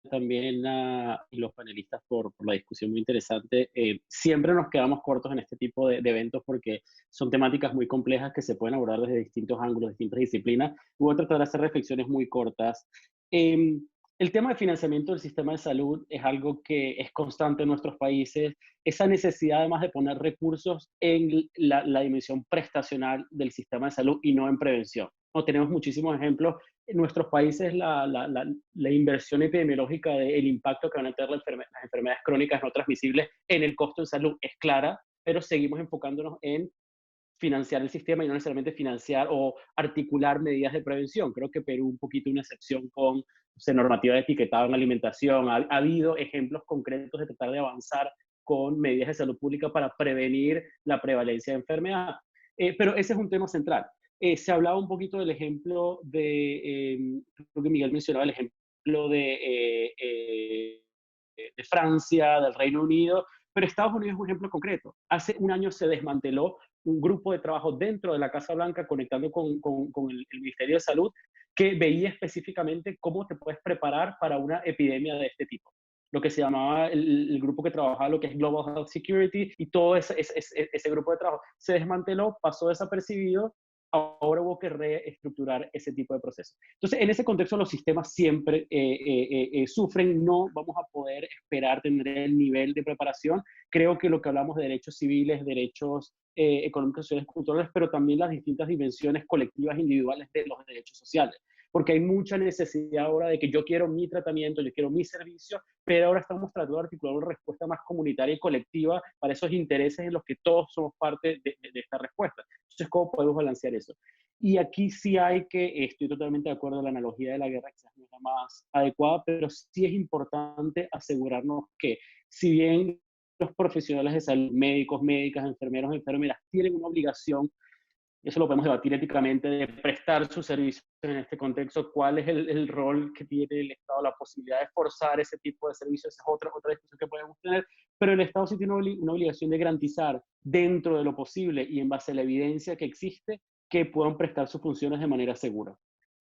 también a los panelistas por la discusión muy interesante. Siempre nos quedamos cortos en este tipo de eventos porque son temáticas muy complejas que se pueden abordar desde distintos ángulos, distintas disciplinas. Voy a tratar de hacer reflexiones muy cortas. El tema de financiamiento del sistema de salud es algo que es constante en nuestros países. Esa necesidad además de poner recursos en la dimensión prestacional del sistema de salud y no en prevención. No, tenemos muchísimos ejemplos. En nuestros países la inversión epidemiológica del impacto que van a tener las enfermedades crónicas no transmisibles en el costo de salud es clara, pero seguimos enfocándonos en financiar el sistema y no necesariamente financiar o articular medidas de prevención. Creo que Perú un poquito una excepción con normativa de etiquetado en alimentación. Ha habido ejemplos concretos de tratar de avanzar con medidas de salud pública para prevenir la prevalencia de enfermedad. Pero ese es un tema central. Se hablaba un poquito del ejemplo creo que Miguel mencionaba el ejemplo de Francia, del Reino Unido, pero Estados Unidos es un ejemplo concreto. Hace un año se desmanteló un grupo de trabajo dentro de la Casa Blanca conectando con el Ministerio de Salud que veía específicamente cómo te puedes preparar para una epidemia de este tipo. Lo que se llamaba el grupo que trabajaba lo que es Global Health Security y todo ese grupo de trabajo se desmanteló, pasó desapercibido. Ahora hubo que reestructurar ese tipo de procesos. Entonces, en ese contexto, los sistemas siempre sufren. No vamos a poder esperar tener el nivel de preparación. Creo que lo que hablamos de derechos civiles, derechos económicos, sociales, culturales, pero también las distintas dimensiones colectivas individuales de los derechos sociales. Porque hay mucha necesidad ahora de que yo quiero mi tratamiento, yo quiero mi servicio, pero ahora estamos tratando de articular una respuesta más comunitaria y colectiva para esos intereses en los que todos somos parte de esta respuesta. Entonces, ¿cómo podemos balancear eso? Y aquí sí hay que, estoy totalmente de acuerdo, la analogía de la guerra quizás no es la más adecuada, pero sí es importante asegurarnos que si bien los profesionales de salud, médicos, médicas, enfermeros, enfermeras, tienen una obligación, eso lo podemos debatir éticamente, de prestar sus servicios en este contexto, cuál es el rol que tiene el Estado, la posibilidad de forzar ese tipo de servicios, esa es otra discusión que podemos tener, pero el Estado sí tiene una obligación de garantizar dentro de lo posible y en base a la evidencia que existe, que puedan prestar sus funciones de manera segura.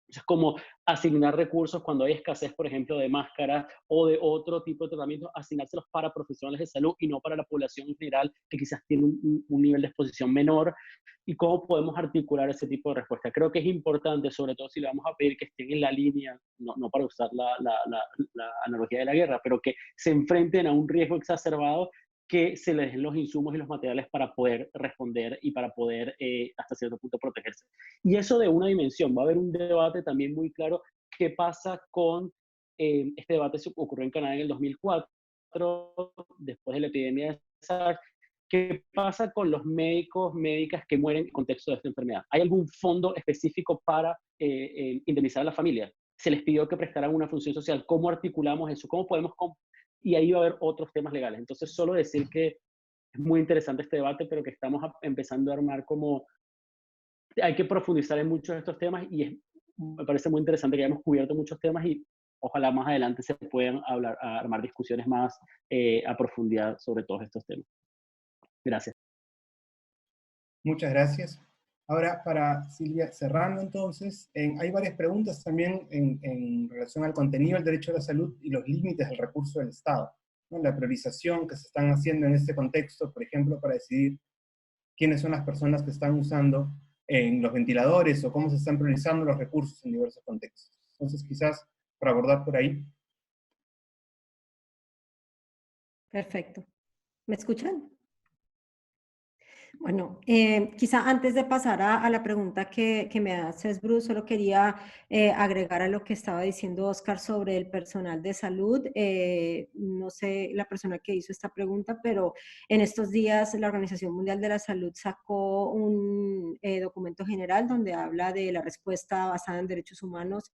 Es como asignar recursos cuando hay escasez, por ejemplo, de máscaras o de otro tipo de tratamientos, asignárselos para profesionales de salud y no para la población en general, que quizás tiene un nivel de exposición menor. ¿Y cómo podemos articular ese tipo de respuesta? Creo que es importante, sobre todo si le vamos a pedir que estén en la línea, no para usar la analogía de la guerra, pero que se enfrenten a un riesgo exacerbado, que se les den los insumos y los materiales para poder responder y para poder hasta cierto punto protegerse. Y eso de una dimensión, va a haber un debate también muy claro, qué pasa con, este debate se ocurrió en Canadá en el 2004, después de la epidemia de SARS, ¿qué pasa con los médicos, médicas que mueren en contexto de esta enfermedad? ¿Hay algún fondo específico para indemnizar a la familia? Se les pidió que prestaran una función social. ¿Cómo articulamos eso? ¿Cómo podemos...? Y ahí va a haber otros temas legales. Entonces, solo decir que es muy interesante este debate, pero que estamos empezando a armar como... Hay que profundizar en muchos de estos temas y me parece muy interesante que hayamos cubierto muchos temas y ojalá más adelante se puedan armar discusiones más a profundidad sobre todos estos temas. Gracias. Muchas gracias. Ahora, para Silvia, cerrando entonces, hay varias preguntas también en relación al contenido del derecho a la salud y los límites del recurso del Estado, ¿no? La priorización que se están haciendo en este contexto, por ejemplo, para decidir quiénes son las personas que están usando en los ventiladores o cómo se están priorizando los recursos en diversos contextos. Entonces, quizás para abordar por ahí. Perfecto. ¿Me escuchan? Bueno, quizá antes de pasar a la pregunta que me haces, Bruce, solo quería agregar a lo que estaba diciendo Oscar sobre el personal de salud. No sé la persona que hizo esta pregunta, pero en estos días la Organización Mundial de la Salud sacó un documento general donde habla de la respuesta basada en derechos humanos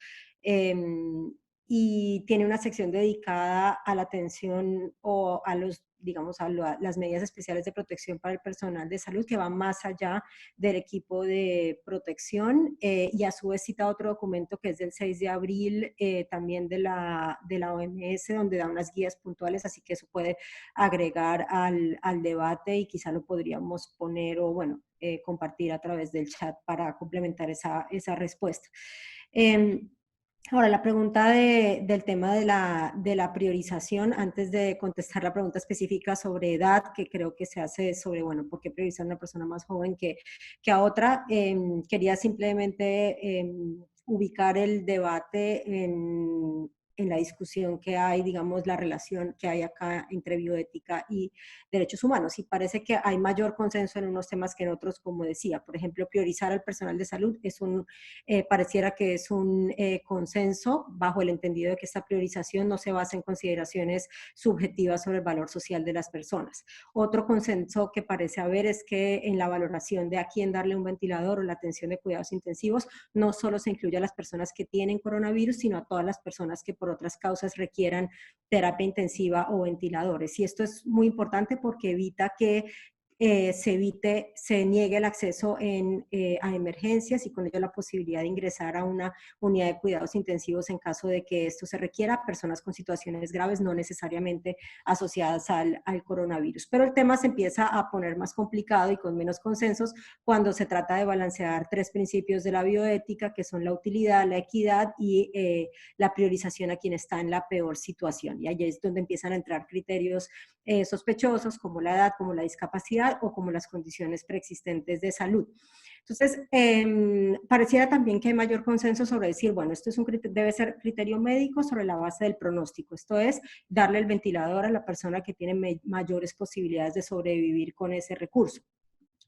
y tiene una sección dedicada a la atención o a los, digamos, las medidas especiales de protección para el personal de salud, que va más allá del equipo de protección, y a su vez cita otro documento que es del 6 de abril, también de la OMS, donde da unas guías puntuales, así que eso puede agregar al debate y quizá lo podríamos poner o, bueno, compartir a través del chat para complementar esa respuesta. Ahora, la pregunta del tema de la priorización, antes de contestar la pregunta específica sobre edad, que creo que se hace sobre, bueno, ¿por qué priorizar a una persona más joven que a otra? Quería simplemente ubicar el debate en la discusión que hay, digamos, la relación que hay acá entre bioética y derechos humanos. Y parece que hay mayor consenso en unos temas que en otros, como decía. Por ejemplo, priorizar al personal de salud es pareciera que es un consenso bajo el entendido de que esta priorización no se basa en consideraciones subjetivas sobre el valor social de las personas. Otro consenso que parece haber es que en la valoración de a quién darle un ventilador o la atención de cuidados intensivos, no solo se incluye a las personas que tienen coronavirus, sino a todas las personas que por otras causas requieran terapia intensiva o ventiladores. Y esto es muy importante porque evita que se niegue el acceso a emergencias y con ello la posibilidad de ingresar a una unidad de cuidados intensivos en caso de que esto se requiera a personas con situaciones graves, no necesariamente asociadas al coronavirus. Pero el tema se empieza a poner más complicado y con menos consensos cuando se trata de balancear tres principios de la bioética, que son la utilidad, la equidad y la priorización a quien está en la peor situación. Y ahí es donde empiezan a entrar criterios sospechosos como la edad, como la discapacidad o como las condiciones preexistentes de salud. Entonces, pareciera también que hay mayor consenso sobre decir, bueno, esto es debe ser criterio médico sobre la base del pronóstico. Esto es, darle el ventilador a la persona que tiene mayores posibilidades de sobrevivir con ese recurso.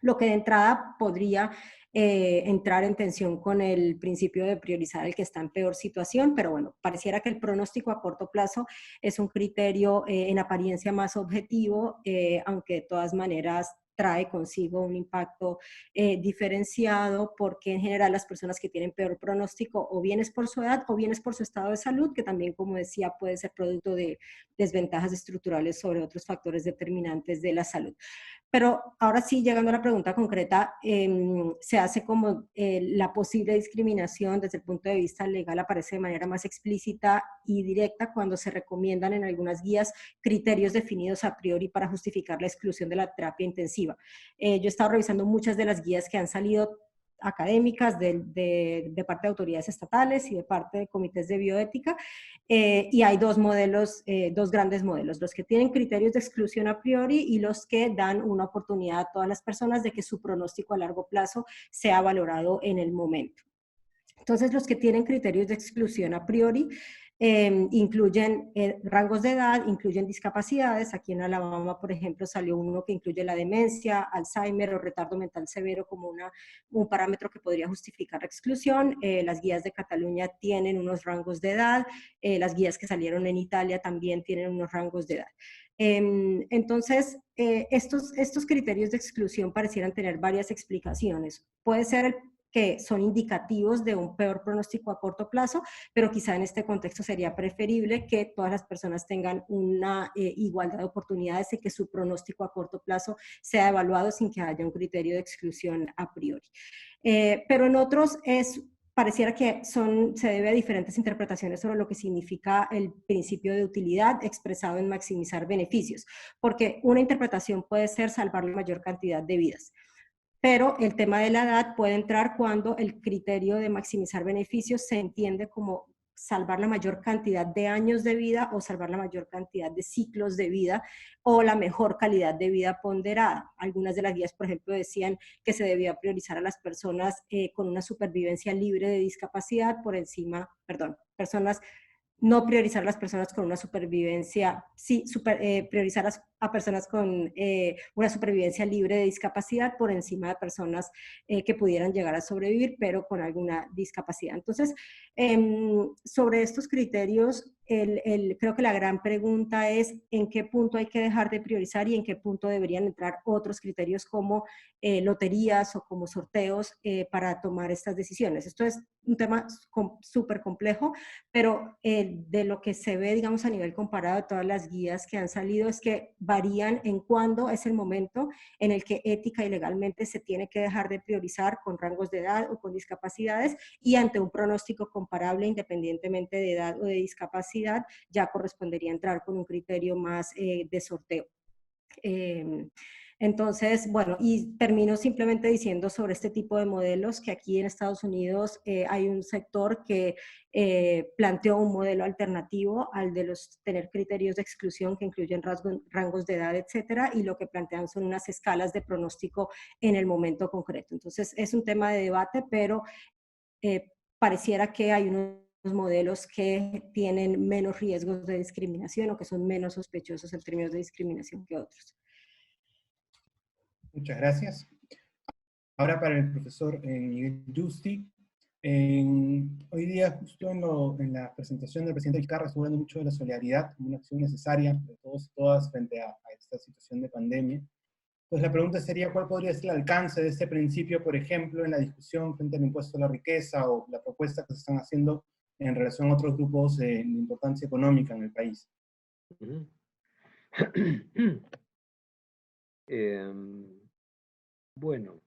Lo que de entrada podría entrar en tensión con el principio de priorizar al que está en peor situación, pero bueno, pareciera que el pronóstico a corto plazo es un criterio en apariencia más objetivo, aunque de todas maneras trae consigo un impacto diferenciado, porque en general las personas que tienen peor pronóstico o bien es por su edad o bien es por su estado de salud, que también, como decía, puede ser producto de desventajas estructurales sobre otros factores determinantes de la salud. Pero ahora sí, llegando a la pregunta concreta, se hace como la posible discriminación desde el punto de vista legal aparece de manera más explícita y directa cuando se recomiendan en algunas guías criterios definidos a priori para justificar la exclusión de la terapia intensiva. Yo he estado revisando muchas de las guías que han salido académicas de parte de autoridades estatales y de parte de comités de bioética, y hay dos modelos, dos grandes modelos, los que tienen criterios de exclusión a priori y los que dan una oportunidad a todas las personas de que su pronóstico a largo plazo sea valorado en el momento. Entonces, los que tienen criterios de exclusión a priori incluyen rangos de edad, incluyen discapacidades. Aquí en Alabama, por ejemplo, salió uno que incluye la demencia, Alzheimer o retardo mental severo como un parámetro que podría justificar la exclusión. Las guías de Cataluña tienen unos rangos de edad. Las guías que salieron en Italia también tienen unos rangos de edad. Entonces, estos criterios de exclusión parecieran tener varias explicaciones. Puede ser que son indicativos de un peor pronóstico a corto plazo, pero quizá en este contexto sería preferible que todas las personas tengan una igualdad de oportunidades y que su pronóstico a corto plazo sea evaluado sin que haya un criterio de exclusión a priori. Pero en otros pareciera que se debe a diferentes interpretaciones sobre lo que significa el principio de utilidad expresado en maximizar beneficios, porque una interpretación puede ser salvar la mayor cantidad de vidas. Pero el tema de la edad puede entrar cuando el criterio de maximizar beneficios se entiende como salvar la mayor cantidad de años de vida o salvar la mayor cantidad de ciclos de vida o la mejor calidad de vida ponderada. Algunas de las guías, por ejemplo, decían que se debía priorizar a las personas con una supervivencia libre de discapacidad por encima, no priorizar a las personas con una supervivencia, sí, priorizar a las a personas con una supervivencia libre de discapacidad por encima de personas que pudieran llegar a sobrevivir, pero con alguna discapacidad. Entonces, sobre estos criterios, creo que la gran pregunta es en qué punto hay que dejar de priorizar y en qué punto deberían entrar otros criterios como loterías o como sorteos para tomar estas decisiones. Esto es un tema súper complejo, pero de lo que se ve, digamos, a nivel comparado de todas las guías que han salido es que varían en cuándo es el momento en el que ética y legalmente se tiene que dejar de priorizar con rangos de edad o con discapacidades, y ante un pronóstico comparable independientemente de edad o de discapacidad ya correspondería entrar con un criterio más de sorteo. Entonces, bueno, y termino simplemente diciendo sobre este tipo de modelos que aquí en Estados Unidos hay un sector que planteó un modelo alternativo al de tener criterios de exclusión que incluyen rangos de edad, etcétera, y lo que plantean son unas escalas de pronóstico en el momento concreto. Entonces, es un tema de debate, pero pareciera que hay unos modelos que tienen menos riesgos de discriminación o que son menos sospechosos en términos de discriminación que otros. Muchas gracias. Ahora para el profesor Miguel Yusti. Hoy día, justo en la presentación del presidente Vizcarra, estuvo hablando mucho de la solidaridad como una acción necesaria de todos y todas frente a esta situación de pandemia. Entonces la pregunta sería, ¿cuál podría ser el alcance de este principio, por ejemplo, en la discusión frente al impuesto a la riqueza o la propuesta que se están haciendo en relación a otros grupos de importancia económica en el país? Bueno,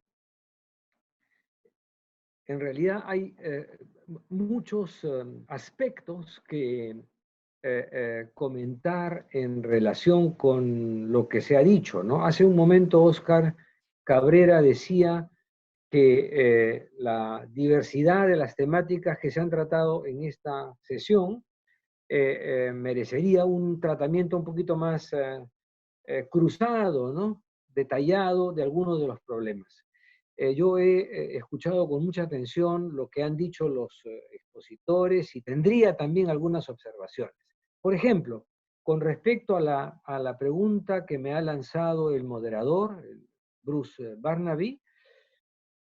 en realidad hay muchos aspectos que comentar en relación con lo que se ha dicho, ¿no? Hace un momento Óscar Cabrera decía que la diversidad de las temáticas que se han tratado en esta sesión merecería un tratamiento un poquito más cruzado, ¿no? Detallado de algunos de los problemas. Yo he escuchado con mucha atención lo que han dicho los expositores y tendría también algunas observaciones. Por ejemplo, con respecto a la pregunta que me ha lanzado el moderador, Bruce Barnaby,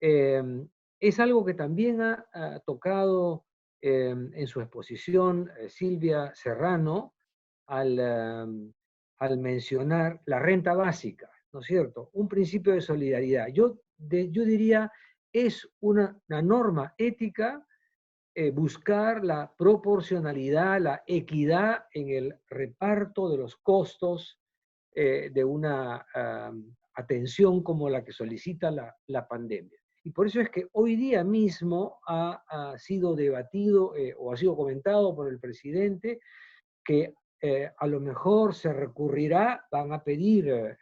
es algo que también ha tocado en su exposición Silvia Serrano al mencionar la renta básica, ¿no es cierto? Un principio de solidaridad. Yo diría, es una norma ética buscar la proporcionalidad, la equidad en el reparto de los costos de una atención como la que solicita la pandemia. Y por eso es que hoy día mismo ha sido debatido o ha sido comentado por el presidente que a lo mejor se recurrirá, van a pedir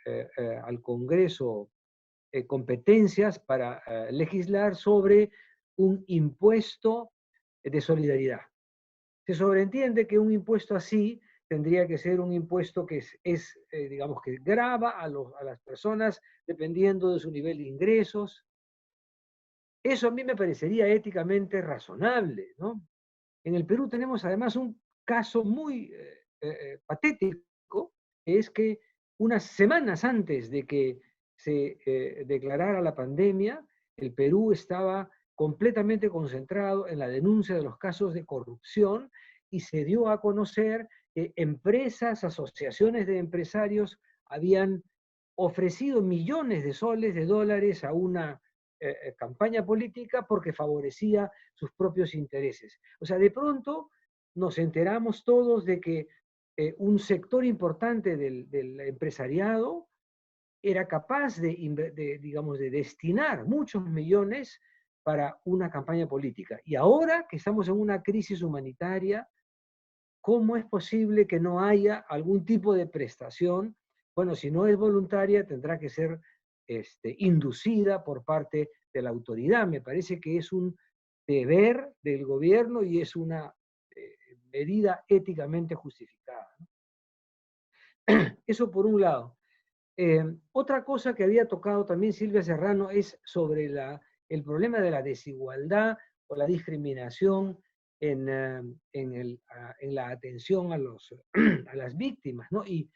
al Congreso competencias para legislar sobre un impuesto de solidaridad. Se sobreentiende que un impuesto así tendría que ser un impuesto que digamos, que grava a las personas dependiendo de su nivel de ingresos. Eso a mí me parecería éticamente razonable, ¿no? En el Perú tenemos además un caso muy patético, que es que unas semanas antes de que se declarara la pandemia, el Perú estaba completamente concentrado en la denuncia de los casos de corrupción y se dio a conocer que empresas, asociaciones de empresarios habían ofrecido millones de soles, de dólares a una campaña política porque favorecía sus propios intereses. O sea, de pronto nos enteramos todos de que un sector importante del empresariado era capaz digamos, de destinar muchos millones para una campaña política. Y ahora que estamos en una crisis humanitaria, ¿cómo es posible que no haya algún tipo de prestación? Bueno, si no es voluntaria, tendrá que ser inducida por parte de la autoridad. Me parece que es un deber del gobierno y es una medida éticamente justificada, ¿no? Eso por un lado. Otra cosa que había tocado también Silvia Serrano es sobre el problema de la desigualdad o la discriminación en la atención a las víctimas, ¿no? Y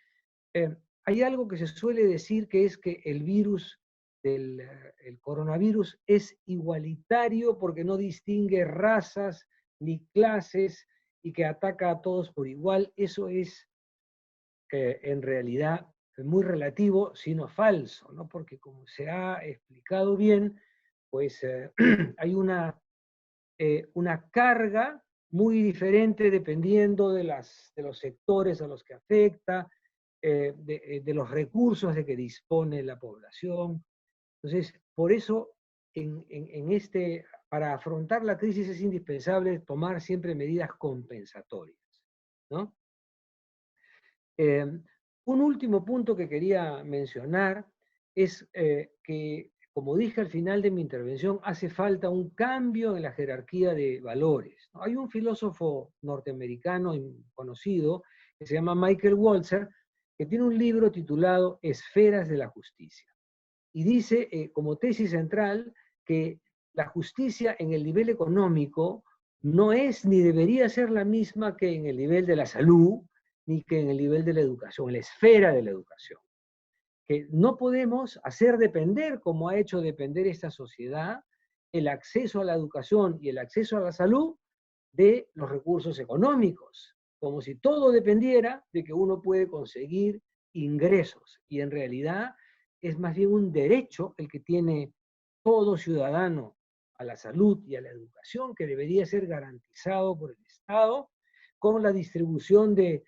hay algo que se suele decir que es que el virus el coronavirus es igualitario porque no distingue razas ni clases y que ataca a todos por igual. Eso es en realidad muy relativo, sino falso, ¿no? Porque como se ha explicado bien, pues hay una carga muy diferente dependiendo de los sectores a los que afecta, de los recursos de que dispone la población. Entonces, por eso, para afrontar la crisis es indispensable tomar siempre medidas compensatorias, ¿no? Un último punto que quería mencionar es que, como dije al final de mi intervención, hace falta un cambio en la jerarquía de valores, ¿no? Hay un filósofo norteamericano conocido que se llama Michael Walzer, que tiene un libro titulado Esferas de la Justicia. Y dice, como tesis central, que la justicia en el nivel económico no es ni debería ser la misma que en el nivel de la salud, ni que en el nivel de la educación, en la esfera de la educación. Que no podemos hacer depender, como ha hecho depender esta sociedad, el acceso a la educación y el acceso a la salud de los recursos económicos, como si todo dependiera de que uno puede conseguir ingresos. Y en realidad es más bien un derecho el que tiene todo ciudadano a la salud y a la educación, que debería ser garantizado por el Estado, con la distribución de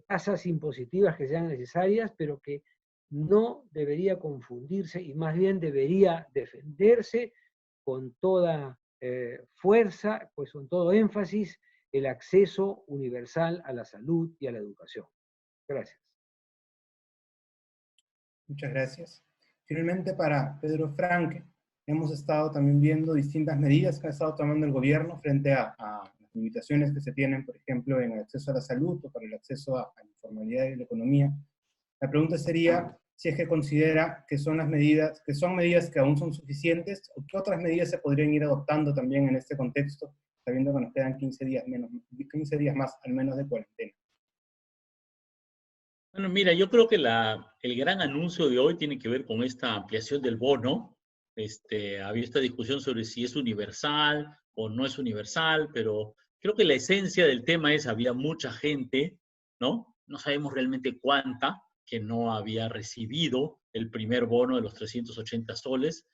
tasas impositivas que sean necesarias, pero que no debería confundirse y más bien debería defenderse con toda fuerza, pues con todo énfasis, el acceso universal a la salud y a la educación. Gracias. Muchas gracias. Finalmente, para Pedro Franque, hemos estado también viendo distintas medidas que ha estado tomando el gobierno frente a las limitaciones que se tienen, por ejemplo, en el acceso a la salud o para el acceso a la informalidad y la economía. La pregunta sería si es que considera que son medidas que aún son suficientes, o qué otras medidas se podrían ir adoptando también en este contexto, sabiendo que nos quedan 15 días más, al menos, de cuarentena. Bueno, mira, yo creo que el gran anuncio de hoy tiene que ver con esta ampliación del bono. Había esta discusión sobre si es universal o no es universal, pero creo que la esencia del tema es, había mucha gente, ¿no? No sabemos realmente cuánta, que no había recibido el primer bono de los 380 soles,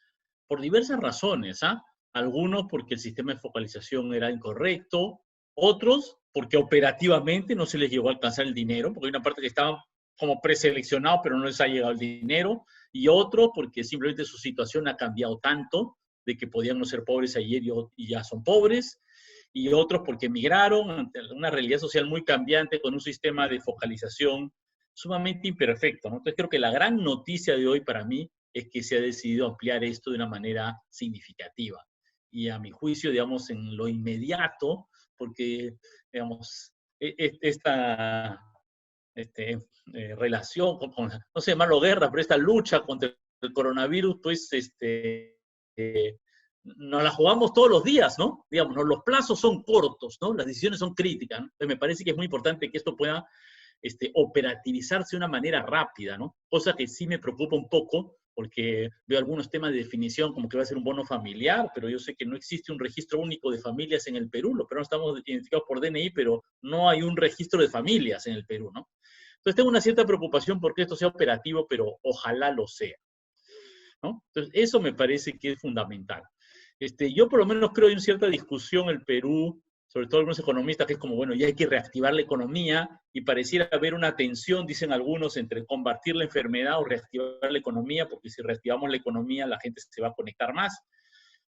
por diversas razones, ¿ah? Algunos porque el sistema de focalización era incorrecto, otros porque operativamente no se les llegó a alcanzar el dinero, porque hay una parte que estaba como preseleccionado, pero no les ha llegado el dinero, y otros porque simplemente su situación ha cambiado tanto, de que podían no ser pobres ayer y ya son pobres, y otros porque emigraron ante una realidad social muy cambiante con un sistema de focalización sumamente imperfecto, ¿no? Entonces creo que la gran noticia de hoy para mí es que se ha decidido ampliar esto de una manera significativa. Y a mi juicio, digamos, en lo inmediato, porque, digamos, esta relación con, no sé, llamarlo guerra, pero esta lucha contra el coronavirus, pues, nos la jugamos todos los días, ¿no? Digamos, ¿no? Los plazos son cortos, ¿no? Las decisiones son críticas, ¿no? Entonces me parece que es muy importante que esto pueda operativizarse de una manera rápida, ¿no? Cosa que sí me preocupa un poco, porque veo algunos temas de definición como que va a ser un bono familiar, pero yo sé que no existe un registro único de familias en el Perú. Los peruanos estamos identificados por DNI, pero no hay un registro de familias en el Perú, ¿no? Entonces tengo una cierta preocupación porque esto sea operativo, pero ojalá lo sea, ¿no? Entonces eso me parece que es fundamental. Yo por lo menos creo que hay una cierta discusión en el Perú, sobre todo algunos economistas, que es como, bueno, ya hay que reactivar la economía, y pareciera haber una tensión, dicen algunos, entre combatir la enfermedad o reactivar la economía, porque si reactivamos la economía la gente se va a conectar más.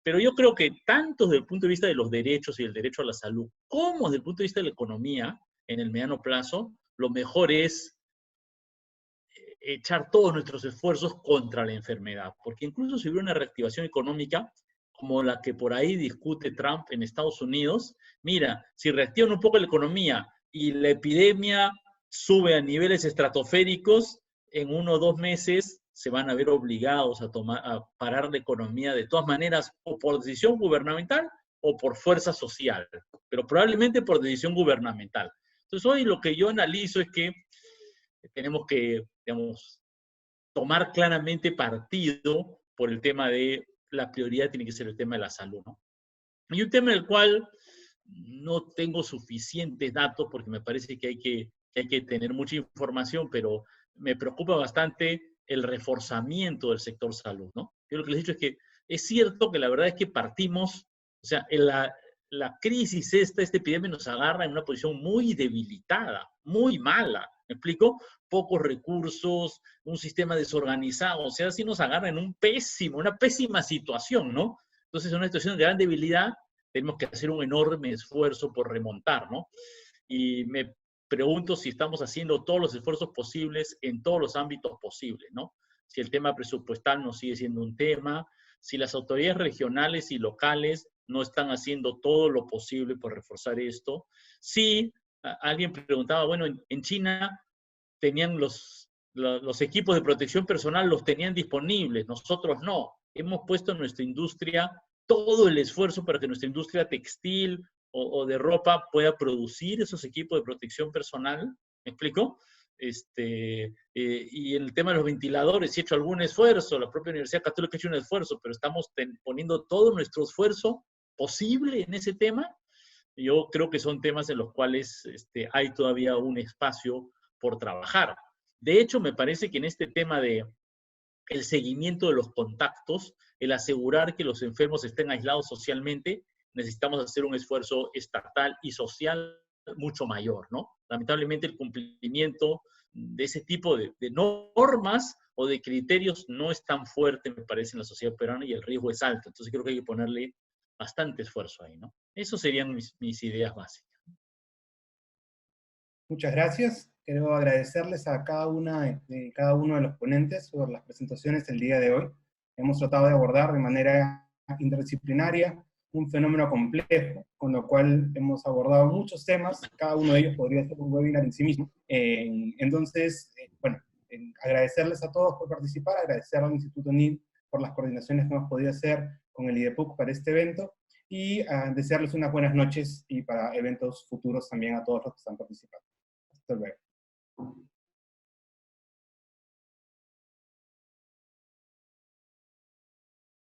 Pero yo creo que tanto desde el punto de vista de los derechos y el derecho a la salud, como desde el punto de vista de la economía, en el mediano plazo, lo mejor es echar todos nuestros esfuerzos contra la enfermedad, porque incluso si hubiera una reactivación económica, como la que por ahí discute Trump en Estados Unidos, mira, si reactivan un poco la economía y la epidemia sube a niveles estratosféricos, en 1 o 2 meses se van a ver obligados a parar la economía de todas maneras, o por decisión gubernamental o por fuerza social, pero probablemente por decisión gubernamental. Entonces hoy lo que yo analizo es que tenemos que, digamos, tomar claramente partido por el tema de la prioridad tiene que ser el tema de la salud, ¿no? Y un tema en el cual no tengo suficientes datos porque me parece que hay que tener mucha información, pero me preocupa bastante el reforzamiento del sector salud, ¿no? Yo lo que les he dicho es que es cierto que la verdad es que partimos, o sea, en la crisis esta epidemia nos agarra en una posición muy debilitada, muy mala, ¿me explico? Pocos recursos, un sistema desorganizado, o sea, sí nos agarra en una pésima situación, ¿no? Entonces, en una situación de gran debilidad, tenemos que hacer un enorme esfuerzo por remontar, ¿no? Y me pregunto si estamos haciendo todos los esfuerzos posibles en todos los ámbitos posibles, ¿no? Si el tema presupuestal no sigue siendo un tema, si las autoridades regionales y locales no están haciendo todo lo posible por reforzar esto. Si alguien preguntaba, bueno, en China tenían los equipos de protección personal, los tenían disponibles, nosotros no. Hemos puesto en nuestra industria todo el esfuerzo para que nuestra industria textil o de ropa pueda producir esos equipos de protección personal. ¿Me explico? Y en el tema de los ventiladores, he hecho algún esfuerzo, la propia Universidad Católica ha hecho un esfuerzo, pero estamos poniendo todo nuestro esfuerzo posible en ese tema. Yo creo que son temas en los cuales hay todavía un espacio por trabajar. De hecho, me parece que en este tema de el seguimiento de los contactos, el asegurar que los enfermos estén aislados socialmente, necesitamos hacer un esfuerzo estatal y social mucho mayor, ¿no? Lamentablemente el cumplimiento de ese tipo de normas o de criterios no es tan fuerte, me parece, en la sociedad peruana y el riesgo es alto. Entonces creo que hay que ponerle bastante esfuerzo ahí, ¿no? Esas serían mis ideas básicas. Muchas gracias. Quiero agradecerles a cada uno de los ponentes por las presentaciones del día de hoy. Hemos tratado de abordar de manera interdisciplinaria un fenómeno complejo, con lo cual hemos abordado muchos temas. Cada uno de ellos podría ser un webinar en sí mismo. Entonces, agradecerles a todos por participar, agradecer al Instituto NIL por las coordinaciones que hemos podido hacer con el IDEPUC para este evento, y desearles unas buenas noches y para eventos futuros también a todos los que están participando. Hasta luego.